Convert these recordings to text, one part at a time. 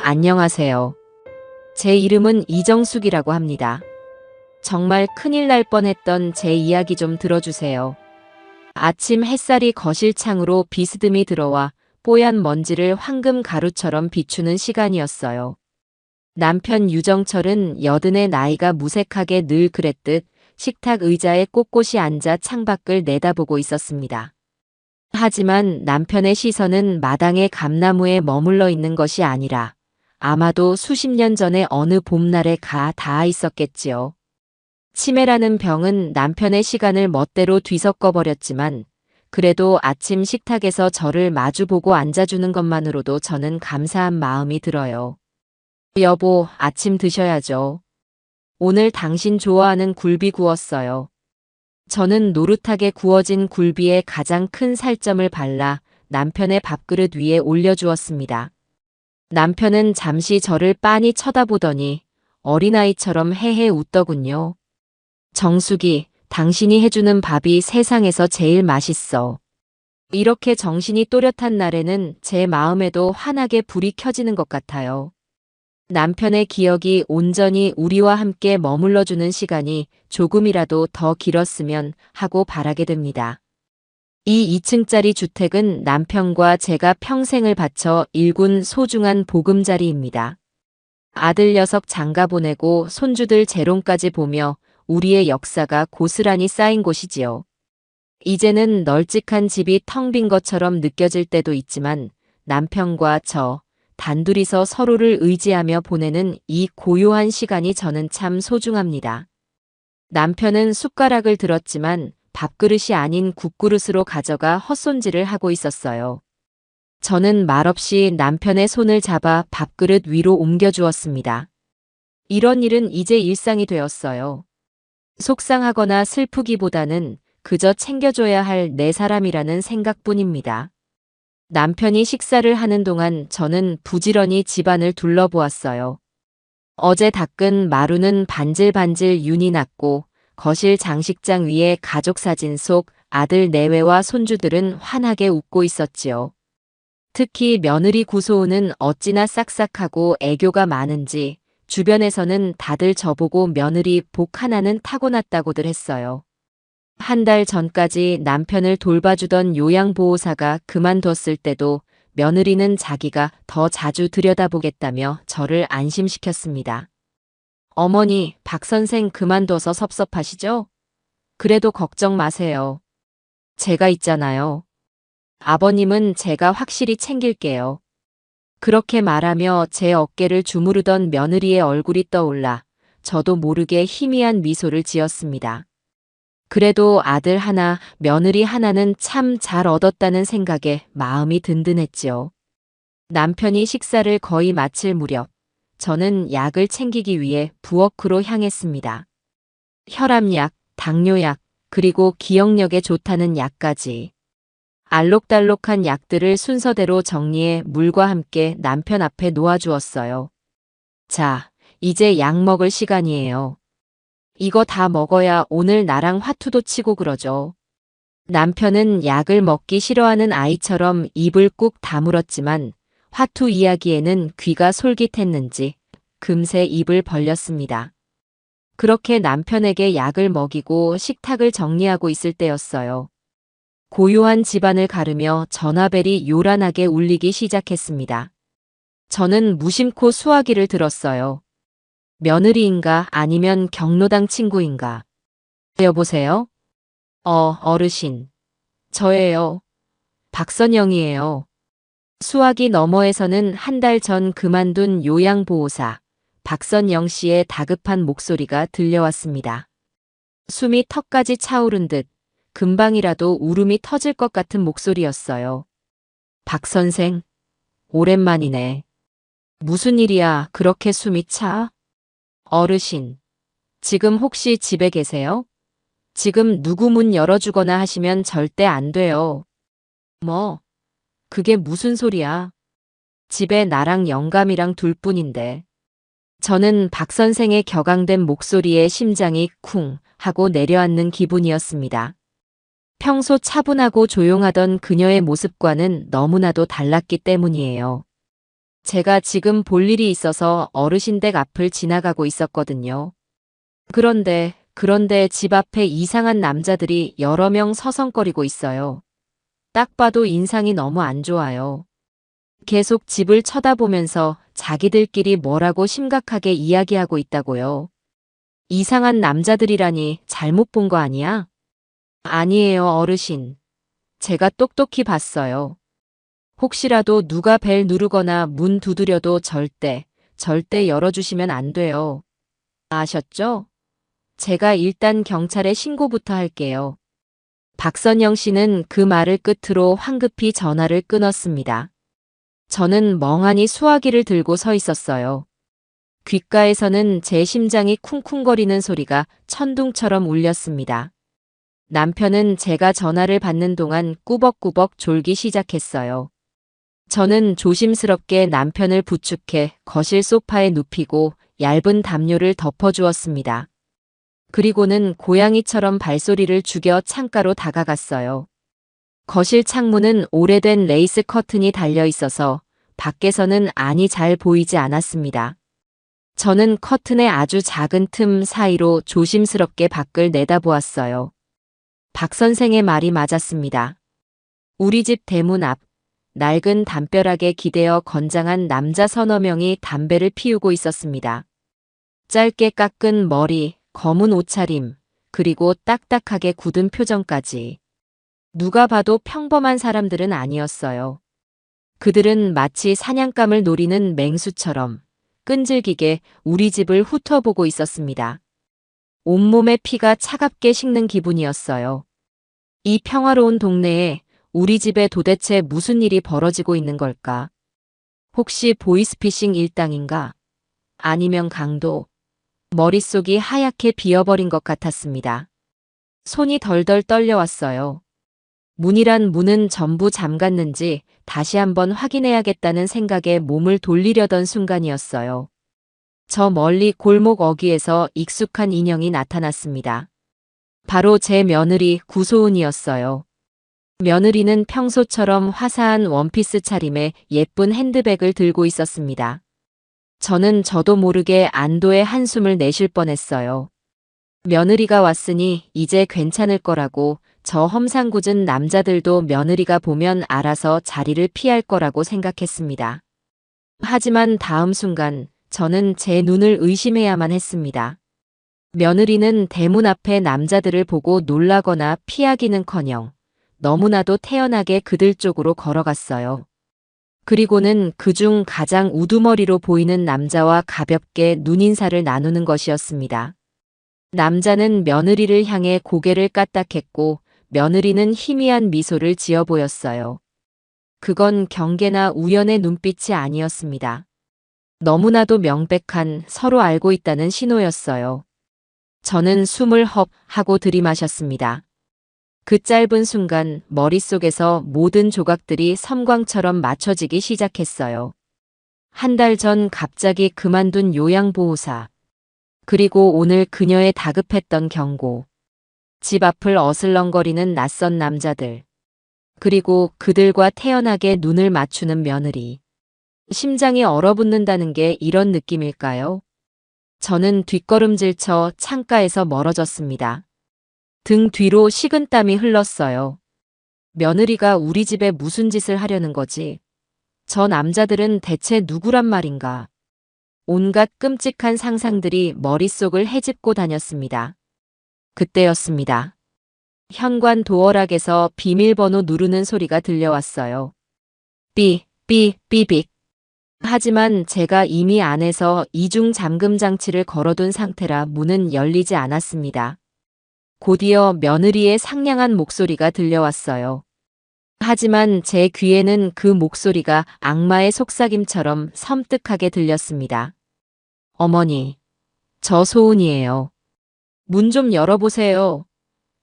안녕하세요. 제 이름은 이정숙이라고 합니다. 정말 큰일 날 뻔했던 제 이야기 좀 들어주세요. 아침 햇살이 거실 창으로 비스듬히 들어와 뽀얀 먼지를 황금 가루처럼 비추는 시간이었어요. 남편 유정철은 여든의 나이가 무색하게 늘 그랬듯 식탁 의자에 꼿꼿이 앉아 창밖을 내다보고 있었습니다. 하지만 남편의 시선은 마당의 감나무에 머물러 있는 것이 아니라 아마도 수십 년 전의 어느 봄날에 닿아 있었겠지요. 치매라는 병은 남편의 시간을 멋대로 뒤섞어 버렸지만 그래도 아침 식탁에서 저를 마주보고 앉아주는 것만으로도 저는 감사한 마음이 들어요. 여보, 아침 드셔야죠. 오늘 당신 좋아하는 굴비 구웠어요. 저는 노릇하게 구워진 굴비에 가장 큰 살점을 발라 남편의 밥그릇 위에 올려주었습니다. 남편은 잠시 저를 빤히 쳐다보더니 어린아이처럼 헤헤 웃더군요. 정숙이, 당신이 해주는 밥이 세상에서 제일 맛있어. 이렇게 정신이 또렷한 날에는 제 마음에도 환하게 불이 켜지는 것 같아요. 남편의 기억이 온전히 우리와 함께 머물러주는 시간이 조금이라도 더 길었으면 하고 바라게 됩니다. 이 2층짜리 주택은 남편과 제가 평생을 바쳐 일군 소중한 보금자리입니다. 아들 녀석 장가 보내고 손주들 재롱까지 보며 우리의 역사가 고스란히 쌓인 곳이지요. 이제는 널찍한 집이 텅 빈 것처럼 느껴질 때도 있지만 남편과 저, 단둘이서 서로를 의지하며 보내는 이 고요한 시간이 저는 참 소중합니다. 남편은 숟가락을 들었지만 밥그릇이 아닌 국그릇으로 가져가 헛손질을 하고 있었어요. 저는 말없이 남편의 손을 잡아 밥그릇 위로 옮겨주었습니다. 이런 일은 이제 일상이 되었어요. 속상하거나 슬프기보다는 그저 챙겨줘야 할 내 사람이라는 생각뿐입니다. 남편이 식사를 하는 동안 저는 부지런히 집안을 둘러보았어요. 어제 닦은 마루는 반질반질 윤이 났고 거실 장식장 위에 가족 사진 속 아들 내외와 손주들은 환하게 웃고 있었지요. 특히 며느리 구소은은 어찌나 싹싹하고 애교가 많은지 주변에서는 다들 저보고 며느리 복 하나는 타고났다고들 했어요. 한 달 전까지 남편을 돌봐주던 요양보호사가 그만뒀을 때도 며느리는 자기가 더 자주 들여다보겠다며 저를 안심시켰습니다. 어머니, 박 선생 그만둬서 섭섭하시죠? 그래도 걱정 마세요. 제가 있잖아요. 아버님은 제가 확실히 챙길게요. 그렇게 말하며 제 어깨를 주무르던 며느리의 얼굴이 떠올라 저도 모르게 희미한 미소를 지었습니다. 그래도 아들 하나, 며느리 하나는 참 잘 얻었다는 생각에 마음이 든든했지요. 남편이 식사를 거의 마칠 무렵 저는 약을 챙기기 위해 부엌으로 향했습니다. 혈압약, 당뇨약, 그리고 기억력에 좋다는 약까지. 알록달록한 약들을 순서대로 정리해 물과 함께 남편 앞에 놓아주었어요. 자, 이제 약 먹을 시간이에요. 이거 다 먹어야 오늘 나랑 화투도 치고 그러죠. 남편은 약을 먹기 싫어하는 아이처럼 입을 꾹 다물었지만 화투 이야기에는 귀가 솔깃했는지 금세 입을 벌렸습니다. 그렇게 남편에게 약을 먹이고 식탁을 정리하고 있을 때였어요. 고요한 집안을 가르며 전화벨이 요란하게 울리기 시작했습니다. 저는 무심코 수화기를 들었어요. 며느리인가 아니면 경로당 친구인가. 여보세요? 어르신. 저예요. 박선영이에요. 수화기 너머에서는 한 달 전 그만둔 요양보호사 박선영 씨의 다급한 목소리가 들려왔습니다. 숨이 턱까지 차오른 듯 금방이라도 울음이 터질 것 같은 목소리였어요. 박 선생, 오랜만이네. 무슨 일이야, 그렇게 숨이 차? 어르신, 지금 혹시 집에 계세요? 지금 누구 문 열어주거나 하시면 절대 안 돼요. 뭐, 그게 무슨 소리야? 집에 나랑 영감이랑 둘뿐인데. 저는 박 선생의 격앙된 목소리에 심장이 쿵 하고 내려앉는 기분이었습니다. 평소 차분하고 조용하던 그녀의 모습과는 너무나도 달랐기 때문이에요. 제가 지금 볼 일이 있어서 어르신 댁 앞을 지나가고 있었거든요. 그런데 집 앞에 이상한 남자들이 여러 명 서성거리고 있어요. 딱 봐도 인상이 너무 안 좋아요. 계속 집을 쳐다보면서 자기들끼리 뭐라고 심각하게 이야기하고 있다고요. 이상한 남자들이라니 잘못 본 거 아니야? 아니에요, 어르신. 제가 똑똑히 봤어요. 혹시라도 누가 벨 누르거나 문 두드려도 절대 열어주시면 안 돼요. 아셨죠? 제가 일단 경찰에 신고부터 할게요. 박선영 씨는 그 말을 끝으로 황급히 전화를 끊었습니다. 저는 멍하니 수화기를 들고 서 있었어요. 귓가에서는 제 심장이 쿵쿵거리는 소리가 천둥처럼 울렸습니다. 남편은 제가 전화를 받는 동안 꾸벅꾸벅 졸기 시작했어요. 저는 조심스럽게 남편을 부축해 거실 소파에 눕히고 얇은 담요를 덮어주었습니다. 그리고는 고양이처럼 발소리를 죽여 창가로 다가갔어요. 거실 창문은 오래된 레이스 커튼이 달려 있어서 밖에서는 안이 잘 보이지 않았습니다. 저는 커튼의 아주 작은 틈 사이로 조심스럽게 밖을 내다보았어요. 박 선생의 말이 맞았습니다. 우리 집 대문 앞, 낡은 담벼락에 기대어 건장한 남자 서너 명이 담배를 피우고 있었습니다. 짧게 깎은 머리, 검은 옷차림, 그리고 딱딱하게 굳은 표정까지. 누가 봐도 평범한 사람들은 아니었어요. 그들은 마치 사냥감을 노리는 맹수처럼 끈질기게 우리 집을 훑어보고 있었습니다. 온몸에 피가 차갑게 식는 기분이었어요. 이 평화로운 동네에 우리 집에 도대체 무슨 일이 벌어지고 있는 걸까? 혹시 보이스피싱 일당인가? 아니면 강도? 머릿속이 하얗게 비어버린 것 같았습니다. 손이 덜덜 떨려왔어요. 문이란 문은 전부 잠갔는지 다시 한번 확인해야겠다는 생각에 몸을 돌리려던 순간이었어요. 저 멀리 골목 어귀에서 익숙한 인형이 나타났습니다. 바로 제 며느리 구소은이었어요. 며느리는 평소처럼 화사한 원피스 차림에 예쁜 핸드백을 들고 있었습니다. 저는 저도 모르게 안도의 한숨을 내쉴 뻔했어요. 며느리가 왔으니 이제 괜찮을 거라고, 저 험상궂은 남자들도 며느리가 보면 알아서 자리를 피할 거라고 생각했습니다. 하지만 다음 순간 저는 제 눈을 의심해야만 했습니다. 며느리는 대문 앞에 남자들을 보고 놀라거나 피하기는커녕 너무나도 태연하게 그들 쪽으로 걸어갔어요. 그리고는 그중 가장 우두머리로 보이는 남자와 가볍게 눈인사를 나누는 것이었습니다. 남자는 며느리를 향해 고개를 까딱했고 며느리는 희미한 미소를 지어 보였어요. 그건 경계나 우연의 눈빛이 아니었습니다. 너무나도 명백한 서로 알고 있다는 신호였어요. 저는 숨을 헙 하고 들이마셨습니다. 그 짧은 순간 머릿속에서 모든 조각들이 섬광처럼 맞춰지기 시작했어요. 한 달 전 갑자기 그만둔 요양보호사. 그리고 오늘 그녀의 다급했던 경고. 집 앞을 어슬렁거리는 낯선 남자들. 그리고 그들과 태연하게 눈을 맞추는 며느리. 심장이 얼어붙는다는 게 이런 느낌일까요? 저는 뒷걸음질쳐 창가에서 멀어졌습니다. 등 뒤로 식은땀이 흘렀어요. 며느리가 우리 집에 무슨 짓을 하려는 거지? 저 남자들은 대체 누구란 말인가? 온갖 끔찍한 상상들이 머릿속을 헤집고 다녔습니다. 그때였습니다. 현관 도어락에서 비밀번호 누르는 소리가 들려왔어요. 삐빅. 하지만 제가 이미 안에서 이중 잠금 장치를 걸어둔 상태라 문은 열리지 않았습니다. 곧이어 며느리의 상냥한 목소리가 들려왔어요. 하지만 제 귀에는 그 목소리가 악마의 속삭임처럼 섬뜩하게 들렸습니다. 어머니, 저 소은이에요. 문 좀 열어보세요.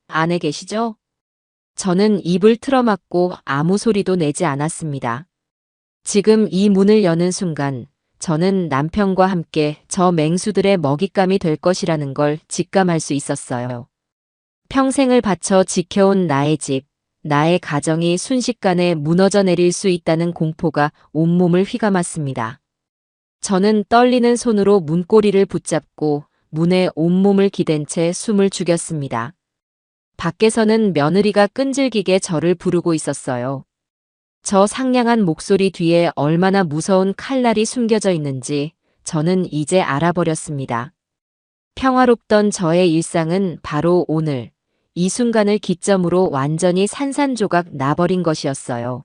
안에 계시죠? 저는 입을 틀어막고 아무 소리도 내지 않았습니다. 지금 이 문을 여는 순간 저는 남편과 함께 저 맹수들의 먹잇감이 될 것이라는 걸 직감할 수 있었어요. 평생을 바쳐 지켜온 나의 집, 나의 가정이 순식간에 무너져 내릴 수 있다는 공포가 온몸을 휘감았습니다. 저는 떨리는 손으로 문고리를 붙잡고 문에 온몸을 기댄 채 숨을 죽였습니다. 밖에서는 며느리가 끈질기게 저를 부르고 있었어요. 저 상냥한 목소리 뒤에 얼마나 무서운 칼날이 숨겨져 있는지 저는 이제 알아버렸습니다. 평화롭던 저의 일상은 바로 오늘, 이 순간을 기점으로 완전히 산산조각 나버린 것이었어요.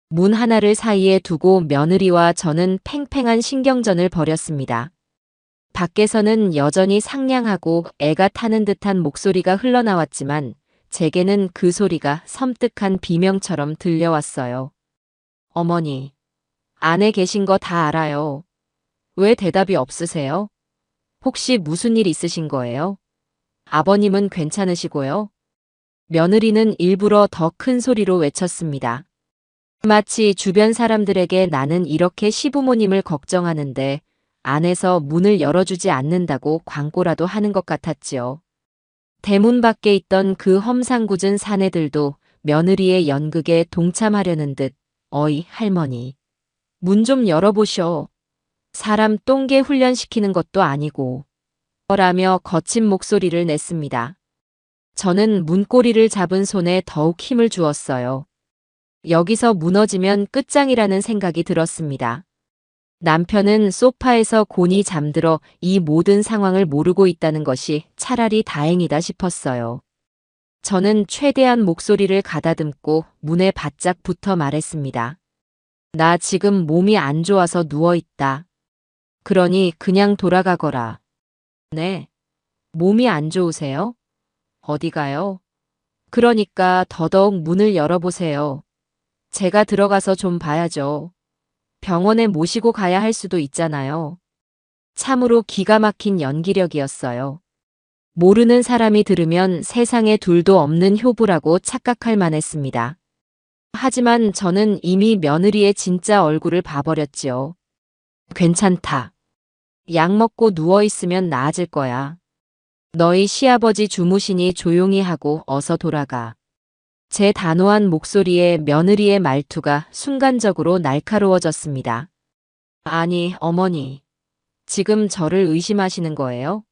문 하나를 사이에 두고 며느리와 저는 팽팽한 신경전을 벌였습니다. 밖에서는 여전히 상냥하고 애가 타는 듯한 목소리가 흘러나왔지만 제게는 그 소리가 섬뜩한 비명처럼 들려왔어요. 어머니, 안에 계신 거 다 알아요. 왜 대답이 없으세요? 혹시 무슨 일 있으신 거예요? 아버님은 괜찮으시고요? 며느리는 일부러 더 큰 소리로 외쳤습니다. 마치 주변 사람들에게 나는 이렇게 시부모님을 걱정하는데 안에서 문을 열어주지 않는다고 광고라도 하는 것 같았지요. 대문 밖에 있던 그 험상궂은 사내들도 며느리의 연극에 동참하려는 듯 어이 할머니, 문 좀 열어보쇼. 사람 똥개 훈련시키는 것도 아니고 라며 거친 목소리를 냈습니다. 저는 문고리를 잡은 손에 더욱 힘을 주었어요. 여기서 무너지면 끝장이라는 생각이 들었습니다. 남편은 소파에서 곤히 잠들어 이 모든 상황을 모르고 있다는 것이 차라리 다행이다 싶었어요. 저는 최대한 목소리를 가다듬고 문에 바짝 붙어 말했습니다. 나 지금 몸이 안 좋아서 누워있다. 그러니 그냥 돌아가거라. 네. 몸이 안 좋으세요? 어디 가요? 그러니까 더더욱 문을 열어보세요. 제가 들어가서 좀 봐야죠. 병원에 모시고 가야 할 수도 있잖아요. 참으로 기가 막힌 연기력이었어요. 모르는 사람이 들으면 세상에 둘도 없는 효부라고 착각할 만했습니다. 하지만 저는 이미 며느리의 진짜 얼굴을 봐버렸지요. 괜찮다. 약 먹고 누워있으면 나아질 거야. 너희 시아버지 주무시니 조용히 하고 어서 돌아가. 제 단호한 목소리에 며느리의 말투가 순간적으로 날카로워졌습니다. 아니, 어머니. 지금 저를 의심하시는 거예요?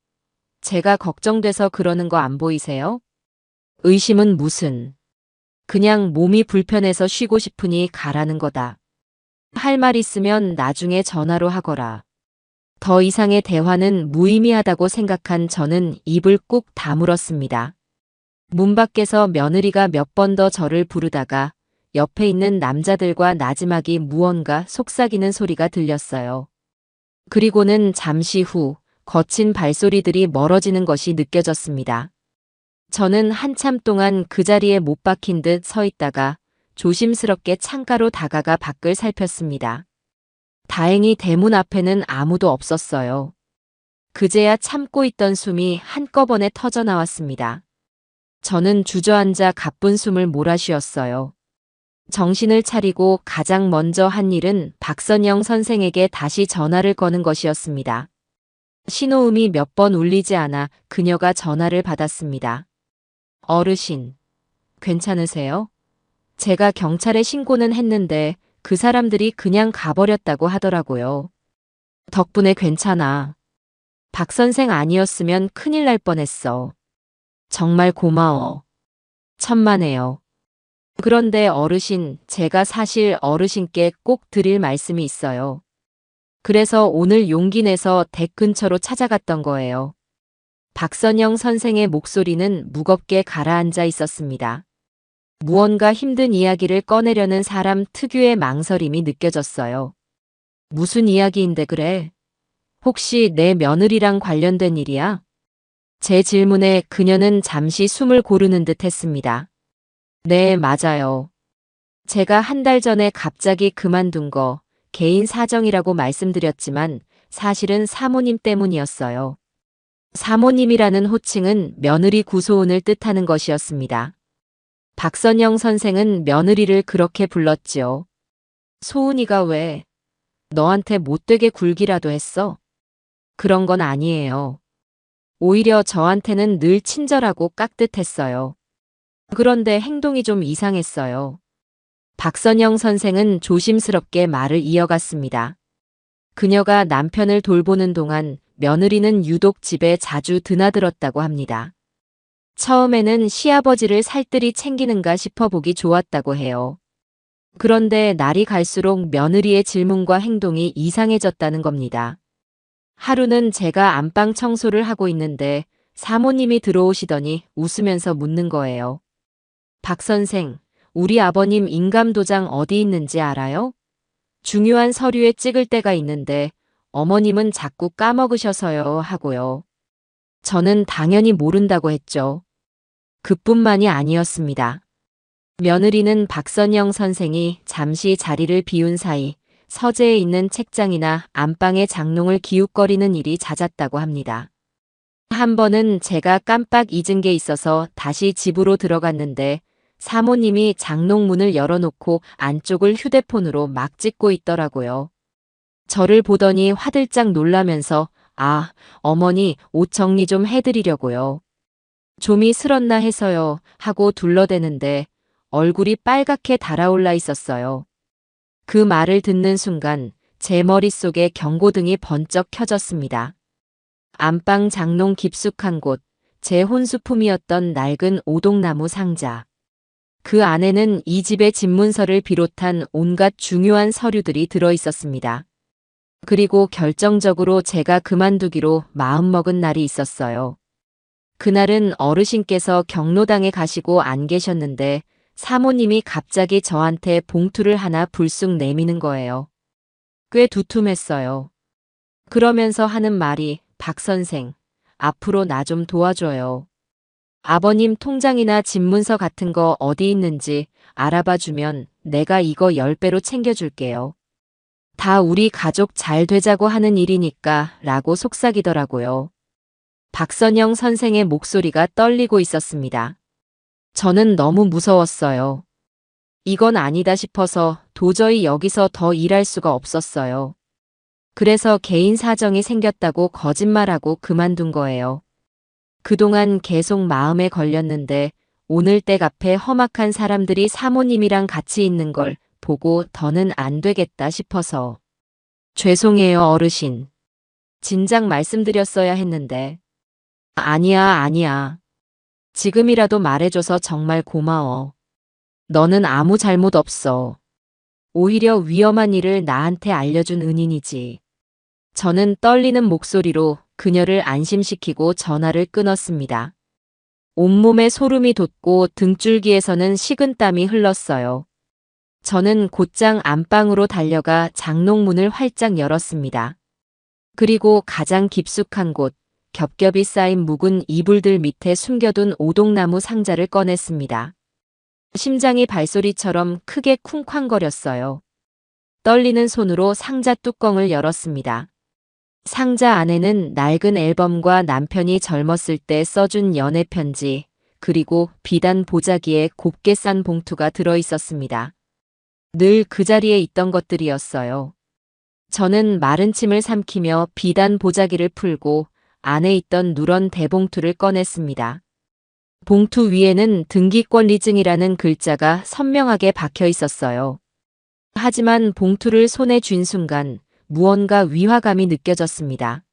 제가 걱정돼서 그러는 거 안 보이세요? 의심은 무슨. 그냥 몸이 불편해서 쉬고 싶으니 가라는 거다. 할 말 있으면 나중에 전화로 하거라. 더 이상의 대화는 무의미하다고 생각한 저는 입을 꾹 다물었습니다. 문 밖에서 며느리가 몇 번 더 저를 부르다가 옆에 있는 남자들과 나지막이 무언가 속삭이는 소리가 들렸어요. 그리고는 잠시 후 거친 발소리들이 멀어지는 것이 느껴졌습니다. 저는 한참 동안 그 자리에 못 박힌 듯 서 있다가 조심스럽게 창가로 다가가 밖을 살폈습니다. 다행히 대문 앞에는 아무도 없었어요. 그제야 참고 있던 숨이 한꺼번에 터져 나왔습니다. 저는 주저앉아 가쁜 숨을 몰아쉬었어요. 정신을 차리고 가장 먼저 한 일은 박선영 선생에게 다시 전화를 거는 것이었습니다. 신호음이 몇 번 울리지 않아 그녀가 전화를 받았습니다. 어르신, 괜찮으세요? 제가 경찰에 신고는 했는데 그 사람들이 그냥 가버렸다고 하더라고요. 덕분에 괜찮아. 박 선생 아니었으면 큰일 날 뻔했어. 정말 고마워. 천만에요. 그런데 어르신, 제가 사실 어르신께 꼭 드릴 말씀이 있어요. 그래서 오늘 용기 내서 댁 근처로 찾아갔던 거예요. 박선영 선생의 목소리는 무겁게 가라앉아 있었습니다. 무언가 힘든 이야기를 꺼내려는 사람 특유의 망설임이 느껴졌어요. 무슨 이야기인데 그래? 혹시 내 며느리랑 관련된 일이야? 제 질문에 그녀는 잠시 숨을 고르는 듯 했습니다. 네, 맞아요. 제가 한 달 전에 갑자기 그만둔 거 개인 사정이라고 말씀드렸지만 사실은 사모님 때문이었어요. 사모님이라는 호칭은 며느리 구소운을 뜻하는 것이었습니다. 박선영 선생은 며느리를 그렇게 불렀지요. 소은이가 왜 너한테 못되게 굴기라도 했어? 그런 건 아니에요. 오히려 저한테는 늘 친절하고 깍듯했어요. 그런데 행동이 좀 이상했어요. 박선영 선생은 조심스럽게 말을 이어갔습니다. 그녀가 남편을 돌보는 동안 며느리는 유독 집에 자주 드나들었다고 합니다. 처음에는 시아버지를 살뜰히 챙기는가 싶어 보기 좋았다고 해요. 그런데 날이 갈수록 며느리의 질문과 행동이 이상해졌다는 겁니다. 하루는 제가 안방 청소를 하고 있는데 사모님이 들어오시더니 웃으면서 묻는 거예요. 박 선생, 우리 아버님 인감도장 어디 있는지 알아요? 중요한 서류에 찍을 때가 있는데 어머님은 자꾸 까먹으셔서요 하고요. 저는 당연히 모른다고 했죠. 그뿐만이 아니었습니다. 며느리는 박선영 선생이 잠시 자리를 비운 사이 서재에 있는 책장이나 안방의 장롱을 기웃거리는 일이 잦았다고 합니다. 한 번은 제가 깜빡 잊은 게 있어서 다시 집으로 들어갔는데 사모님이 장롱문을 열어놓고 안쪽을 휴대폰으로 막 찍고 있더라고요. 저를 보더니 화들짝 놀라면서 아, 어머니 옷 정리 좀 해드리려고요. 좀이 슬었나 해서요 하고 둘러대는데 얼굴이 빨갛게 달아올라 있었어요. 그 말을 듣는 순간 제 머릿속에 경고등이 번쩍 켜졌습니다. 안방 장롱 깊숙한 곳, 제 혼수품이었던 낡은 오동나무 상자. 그 안에는 이 집의 집문서를 비롯한 온갖 중요한 서류들이 들어 있었습니다. 그리고 결정적으로 제가 그만두기로 마음먹은 날이 있었어요. 그날은 어르신께서 경로당에 가시고 안 계셨는데 사모님이 갑자기 저한테 봉투를 하나 불쑥 내미는 거예요. 꽤 두툼했어요. 그러면서 하는 말이 박 선생, 앞으로 나 좀 도와줘요. 아버님 통장이나 집문서 같은 거 어디 있는지 알아봐 주면 내가 이거 10배로 챙겨줄게요. 다 우리 가족 잘 되자고 하는 일이니까 라고 속삭이더라고요. 박선영 선생의 목소리가 떨리고 있었습니다. 저는 너무 무서웠어요. 이건 아니다 싶어서 도저히 여기서 더 일할 수가 없었어요. 그래서 개인 사정이 생겼다고 거짓말하고 그만둔 거예요. 그동안 계속 마음에 걸렸는데 오늘 댁 앞에 험악한 사람들이 사모님이랑 같이 있는 걸 보고 더는 안 되겠다 싶어서. 죄송해요, 어르신. 진작 말씀드렸어야 했는데. 아니야, 아니야. 지금이라도 말해줘서 정말 고마워. 너는 아무 잘못 없어. 오히려 위험한 일을 나한테 알려준 은인이지. 저는 떨리는 목소리로 그녀를 안심시키고 전화를 끊었습니다. 온몸에 소름이 돋고 등줄기에서는 식은땀이 흘렀어요. 저는 곧장 안방으로 달려가 장롱문을 활짝 열었습니다. 그리고 가장 깊숙한 곳, 겹겹이 쌓인 묵은 이불들 밑에 숨겨둔 오동나무 상자를 꺼냈습니다. 심장이 발소리처럼 크게 쿵쾅거렸어요. 떨리는 손으로 상자 뚜껑을 열었습니다. 상자 안에는 낡은 앨범과 남편이 젊었을 때 써준 연애 편지, 그리고 비단 보자기에 곱게 싼 봉투가 들어 있었습니다. 늘 그 자리에 있던 것들이었어요. 저는 마른 침을 삼키며 비단 보자기를 풀고 안에 있던 누런 대봉투를 꺼냈습니다. 봉투 위에는 등기권리증이라는 글자가 선명하게 박혀 있었어요. 하지만 봉투를 손에 쥔 순간 무언가 위화감이 느껴졌습니다.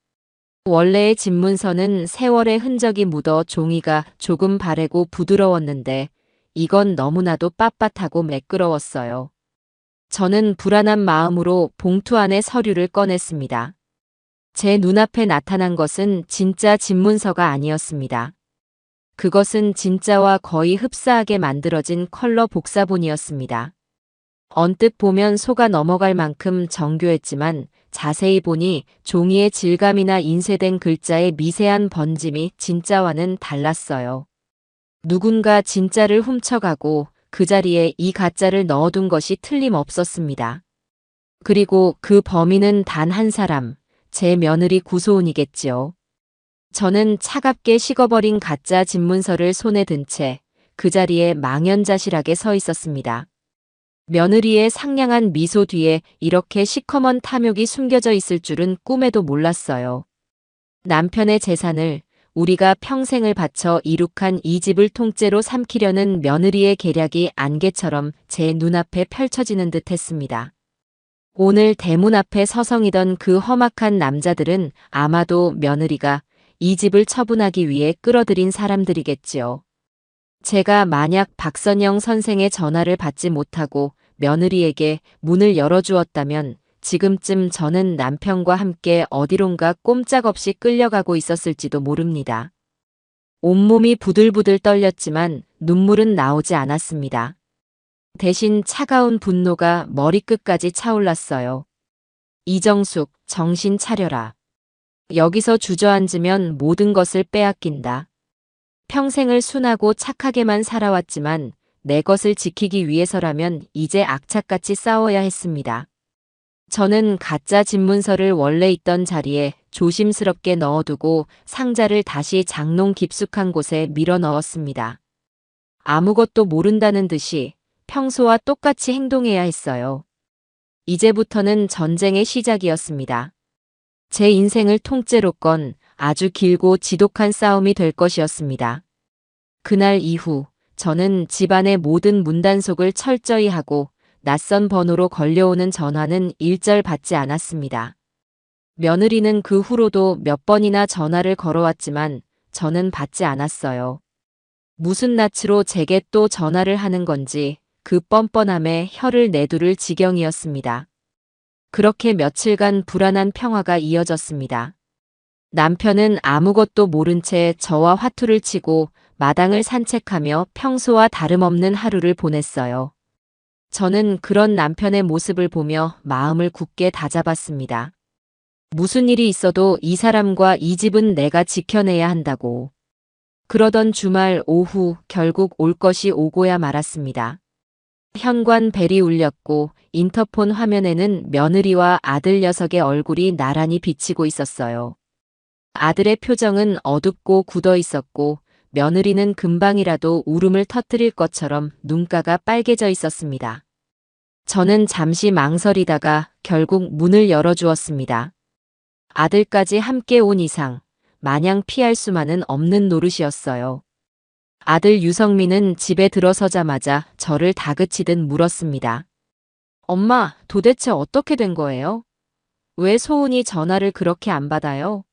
원래의 집문서는 세월의 흔적이 묻어 종이가 조금 바래고 부드러웠는데 이건 너무나도 빳빳하고 매끄러웠어요. 저는 불안한 마음으로 봉투 안에 서류를 꺼냈습니다. 제 눈앞에 나타난 것은 진짜 집문서가 아니었습니다. 그것은 진짜와 거의 흡사하게 만들어진 컬러 복사본이었습니다. 언뜻 보면 속아 넘어갈 만큼 정교했지만 자세히 보니 종이의 질감이나 인쇄된 글자의 미세한 번짐이 진짜와는 달랐어요. 누군가 진짜를 훔쳐가고 그 자리에 이 가짜를 넣어둔 것이 틀림없었습니다. 그리고 그 범인은 단 한 사람, 제 며느리 구소은이겠지요. 저는 차갑게 식어버린 가짜 집문서를 손에 든 채 그 자리에 망연자실하게 서 있었습니다. 며느리의 상냥한 미소 뒤에 이렇게 시커먼 탐욕이 숨겨져 있을 줄은 꿈에도 몰랐어요. 남편의 재산을, 우리가 평생을 바쳐 이룩한 이 집을 통째로 삼키려는 며느리의 계략이 안개처럼 제 눈앞에 펼쳐지는 듯 했습니다. 오늘 대문 앞에 서성이던 그 험악한 남자들은 아마도 며느리가 이 집을 처분하기 위해 끌어들인 사람들이겠지요. 제가 만약 박선영 선생의 전화를 받지 못하고 며느리에게 문을 열어주었다면 지금쯤 저는 남편과 함께 어디론가 꼼짝없이 끌려가고 있었을지도 모릅니다. 온몸이 부들부들 떨렸지만 눈물은 나오지 않았습니다. 대신 차가운 분노가 머리끝까지 차올랐어요. 이정숙, 정신 차려라. 여기서 주저앉으면 모든 것을 빼앗긴다. 평생을 순하고 착하게만 살아왔지만 내 것을 지키기 위해서라면 이제 악착같이 싸워야 했습니다. 저는 가짜 집문서를 원래 있던 자리에 조심스럽게 넣어두고 상자를 다시 장롱 깊숙한 곳에 밀어 넣었습니다. 아무것도 모른다는 듯이 평소와 똑같이 행동해야 했어요. 이제부터는 전쟁의 시작이었습니다. 제 인생을 통째로 건 아주 길고 지독한 싸움이 될 것이었습니다. 그날 이후 저는 집안의 모든 문단속을 철저히 하고 낯선 번호로 걸려오는 전화는 일절 받지 않았습니다. 며느리는 그 후로도 몇 번이나 전화를 걸어왔지만 저는 받지 않았어요. 무슨 낯으로 제게 또 전화를 하는 건지 그 뻔뻔함에 혀를 내두를 지경이었습니다. 그렇게 며칠간 불안한 평화가 이어졌습니다. 남편은 아무것도 모른 채 저와 화투를 치고 마당을 산책하며 평소와 다름없는 하루를 보냈어요. 저는 그런 남편의 모습을 보며 마음을 굳게 다잡았습니다. 무슨 일이 있어도 이 사람과 이 집은 내가 지켜내야 한다고. 그러던 주말 오후 결국 올 것이 오고야 말았습니다. 현관 벨이 울렸고 인터폰 화면에는 며느리와 아들 녀석의 얼굴이 나란히 비치고 있었어요. 아들의 표정은 어둡고 굳어 있었고 며느리는 금방이라도 울음을 터뜨릴 것처럼 눈가가 빨개져 있었습니다. 저는 잠시 망설이다가 결국 문을 열어주었습니다. 아들까지 함께 온 이상 마냥 피할 수만은 없는 노릇이었어요. 아들 유성민은 집에 들어서자마자 저를 다그치듯 물었습니다. 엄마, 도대체 어떻게 된 거예요? 왜 소은이 전화를 그렇게 안 받아요?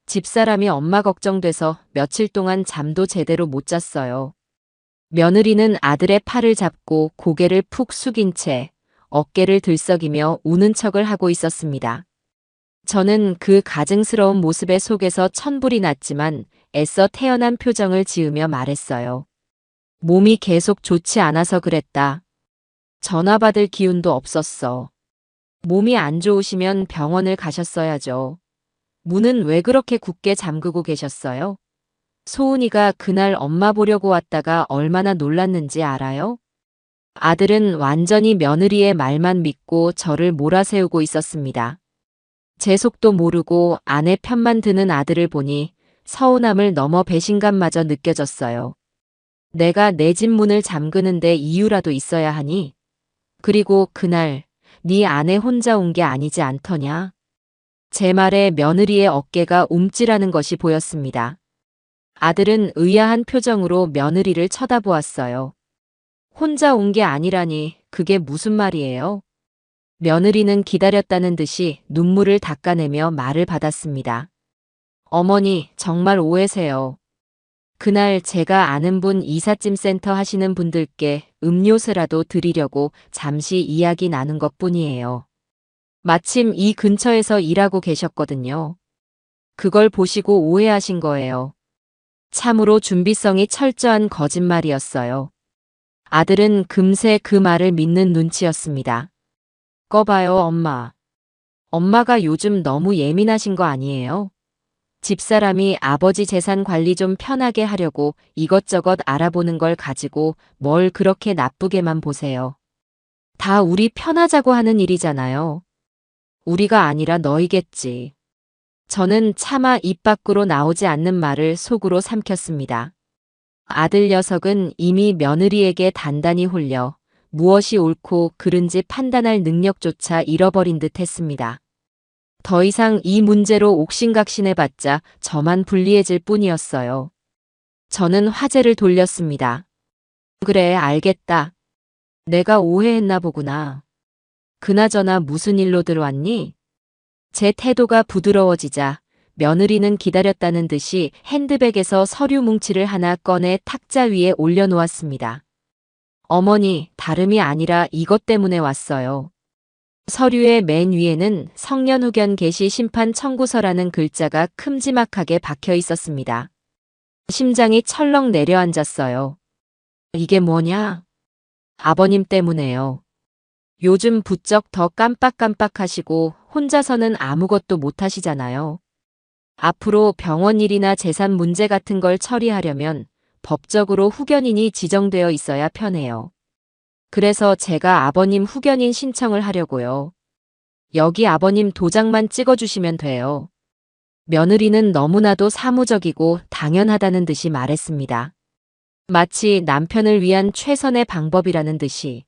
집사람이 엄마 걱정돼서 며칠 동안 잠도 제대로 못 잤어요. 며느리는 아들의 팔을 잡고 고개를 푹 숙인 채 어깨를 들썩이며 우는 척을 하고 있었습니다. 저는 그 가증스러운 모습의 속에서 천불이 났지만 애써 태연한 표정을 지으며 말했어요. 몸이 계속 좋지 않아서 그랬다. 전화 받을 기운도 없었어. 몸이 안 좋으시면 병원을 가셨어야죠. 문은 왜 그렇게 굳게 잠그고 계셨어요? 소은이가 그날 엄마 보려고 왔다가 얼마나 놀랐는지 알아요? 아들은 완전히 며느리의 말만 믿고 저를 몰아세우고 있었습니다. 제 속도 모르고 아내 편만 드는 아들을 보니 서운함을 넘어 배신감마저 느껴졌어요. 내가 내 집 문을 잠그는데 이유라도 있어야 하니? 그리고 그날 네 아내 혼자 온 게 아니지 않더냐? 제 말에 며느리의 어깨가 움찔하는 것이 보였습니다. 아들은 의아한 표정으로 며느리를 쳐다보았어요. 혼자 온 게 아니라니 그게 무슨 말이에요? 며느리는 기다렸다는 듯이 눈물을 닦아내며 말을 받았습니다. 어머니, 정말 오해세요. 그날 제가 아는 분 이삿짐 센터 하시는 분들께 음료수라도 드리려고 잠시 이야기 나눈 것뿐이에요. 마침 이 근처에서 일하고 계셨거든요. 그걸 보시고 오해하신 거예요. 참으로 준비성이 철저한 거짓말이었어요. 아들은 금세 그 말을 믿는 눈치였습니다. 꺼봐요, 엄마. 엄마가 요즘 너무 예민하신 거 아니에요? 집사람이 아버지 재산 관리 좀 편하게 하려고 이것저것 알아보는 걸 가지고 뭘 그렇게 나쁘게만 보세요. 다 우리 편하자고 하는 일이잖아요. 우리가 아니라 너희겠지. 저는 차마 입 밖으로 나오지 않는 말을 속으로 삼켰습니다. 아들 녀석은 이미 며느리에게 단단히 홀려 무엇이 옳고 그른지 판단할 능력조차 잃어버린 듯 했습니다. 더 이상 이 문제로 옥신각신해봤자 저만 불리해질 뿐이었어요. 저는 화제를 돌렸습니다. 그래, 알겠다. 내가 오해했나 보구나. 그나저나 무슨 일로 들어왔니? 제 태도가 부드러워지자 며느리는 기다렸다는 듯이 핸드백에서 서류 뭉치를 하나 꺼내 탁자 위에 올려놓았습니다. 어머니, 다름이 아니라 이것 때문에 왔어요. 서류의 맨 위에는 성년 후견 개시 심판 청구서라는 글자가 큼지막하게 박혀 있었습니다. 심장이 철렁 내려앉았어요. 이게 뭐냐? 아버님 때문에요. 요즘 부쩍 더 깜빡깜빡하시고 혼자서는 아무것도 못하시잖아요. 앞으로 병원 일이나 재산 문제 같은 걸 처리하려면 법적으로 후견인이 지정되어 있어야 편해요. 그래서 제가 아버님 후견인 신청을 하려고요. 여기 아버님 도장만 찍어주시면 돼요. 며느리는 너무나도 사무적이고 당연하다는 듯이 말했습니다. 마치 남편을 위한 최선의 방법이라는 듯이.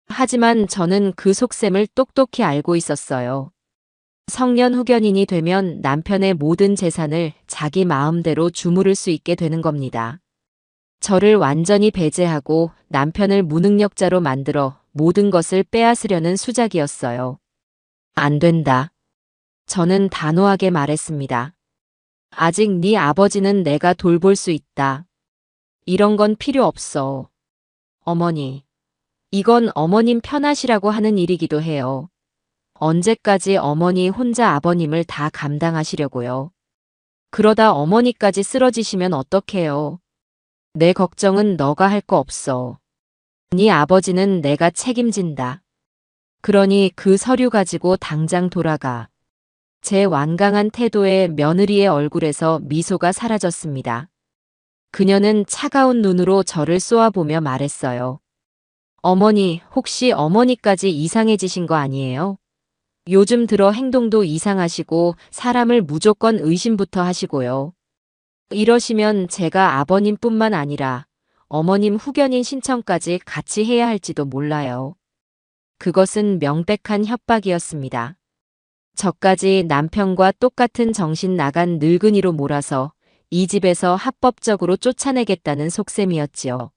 하지만 저는 그 속셈을 똑똑히 알고 있었어요. 성년 후견인이 되면 남편의 모든 재산을 자기 마음대로 주무를 수 있게 되는 겁니다. 저를 완전히 배제하고 남편을 무능력자로 만들어 모든 것을 빼앗으려는 수작이었어요. 안 된다. 저는 단호하게 말했습니다. 아직 네 아버지는 내가 돌볼 수 있다. 이런 건 필요 없어. 어머니. 이건 어머님 편하시라고 하는 일이기도 해요. 언제까지 어머니 혼자 아버님을 다 감당하시려고요. 그러다 어머니까지 쓰러지시면 어떡해요. 내 걱정은 너가 할 거 없어. 네 아버지는 내가 책임진다. 그러니 그 서류 가지고 당장 돌아가. 제 완강한 태도에 며느리의 얼굴에서 미소가 사라졌습니다. 그녀는 차가운 눈으로 저를 쏘아보며 말했어요. 어머니, 혹시 어머니까지 이상해지신 거 아니에요? 요즘 들어 행동도 이상하시고 사람을 무조건 의심부터 하시고요. 이러시면 제가 아버님뿐만 아니라 어머님 후견인 신청까지 같이 해야 할지도 몰라요. 그것은 명백한 협박이었습니다. 저까지 남편과 똑같은 정신 나간 늙은이로 몰아서 이 집에서 합법적으로 쫓아내겠다는 속셈이었지요.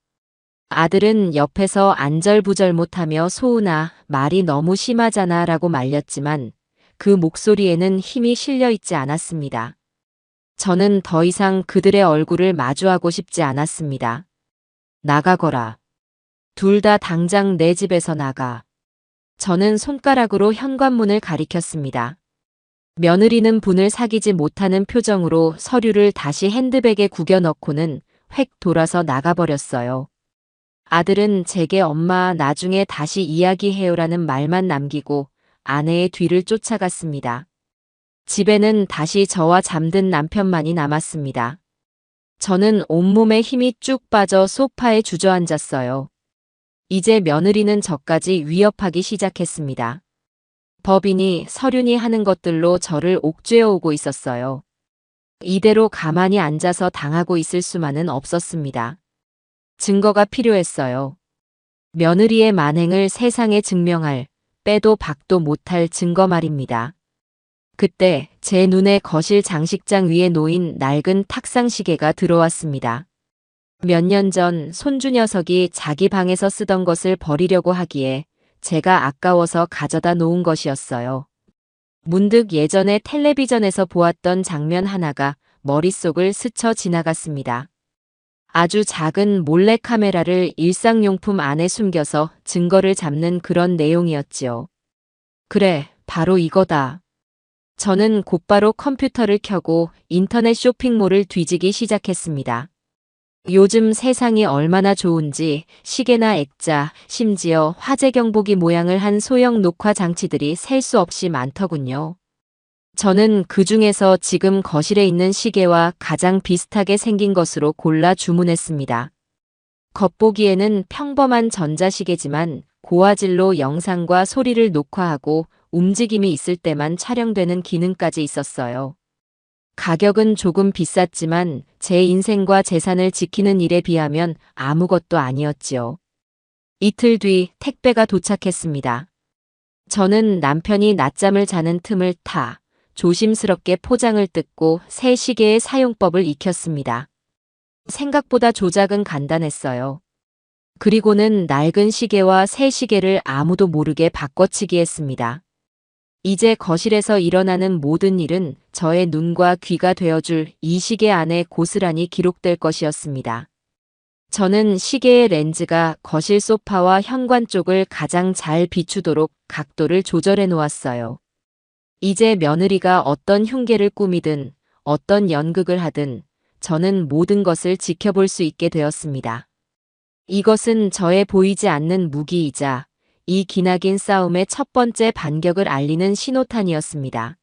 아들은 옆에서 안절부절 못하며 소은아, 말이 너무 심하잖아 라고 말렸지만 그 목소리에는 힘이 실려 있지 않았습니다. 저는 더 이상 그들의 얼굴을 마주하고 싶지 않았습니다. 나가거라. 둘 다 당장 내 집에서 나가. 저는 손가락으로 현관문을 가리켰습니다. 며느리는 분을 사귀지 못하는 표정으로 서류를 다시 핸드백에 구겨 넣고는 획 돌아서 나가버렸어요. 아들은 제게 엄마 나중에 다시 이야기해요라는 말만 남기고 아내의 뒤를 쫓아갔습니다. 집에는 다시 저와 잠든 남편만이 남았습니다. 저는 온몸에 힘이 쭉 빠져 소파에 주저앉았어요. 이제 며느리는 저까지 위협하기 시작했습니다. 법인이 서륜이 하는 것들로 저를 옥죄어 오고 있었어요. 이대로 가만히 앉아서 당하고 있을 수만은 없었습니다. 증거가 필요했어요. 며느리의 만행을 세상에 증명할, 빼도 박도 못할 증거 말입니다. 그때 제 눈에 거실 장식장 위에 놓인 낡은 탁상시계가 들어왔습니다. 몇 년 전 손주 녀석이 자기 방에서 쓰던 것을 버리려고 하기에 제가 아까워서 가져다 놓은 것이었어요. 문득 예전에 텔레비전에서 보았던 장면 하나가 머릿속을 스쳐 지나갔습니다. 아주 작은 몰래카메라를 일상용품 안에 숨겨서 증거를 잡는 그런 내용이었지요. 그래, 바로 이거다. 저는 곧바로 컴퓨터를 켜고 인터넷 쇼핑몰을 뒤지기 시작했습니다. 요즘 세상이 얼마나 좋은지 시계나 액자, 심지어 화재 경보기 모양을 한 소형 녹화 장치들이 셀 수 없이 많더군요. 저는 그 중에서 지금 거실에 있는 시계와 가장 비슷하게 생긴 것으로 골라 주문했습니다. 겉보기에는 평범한 전자시계지만 고화질로 영상과 소리를 녹화하고 움직임이 있을 때만 촬영되는 기능까지 있었어요. 가격은 조금 비쌌지만 제 인생과 재산을 지키는 일에 비하면 아무것도 아니었지요. 이틀 뒤 택배가 도착했습니다. 저는 남편이 낮잠을 자는 틈을 타 조심스럽게 포장을 뜯고 새 시계의 사용법을 익혔습니다. 생각보다 조작은 간단했어요. 그리고는 낡은 시계와 새 시계를 아무도 모르게 바꿔치기 했습니다. 이제 거실에서 일어나는 모든 일은 저의 눈과 귀가 되어줄 이 시계 안에 고스란히 기록될 것이었습니다. 저는 시계의 렌즈가 거실 소파와 현관 쪽을 가장 잘 비추도록 각도를 조절해 놓았어요. 이제 며느리가 어떤 흉계를 꾸미든 어떤 연극을 하든 저는 모든 것을 지켜볼 수 있게 되었습니다. 이것은 저의 보이지 않는 무기이자 이 기나긴 싸움의 첫 번째 반격을 알리는 신호탄이었습니다.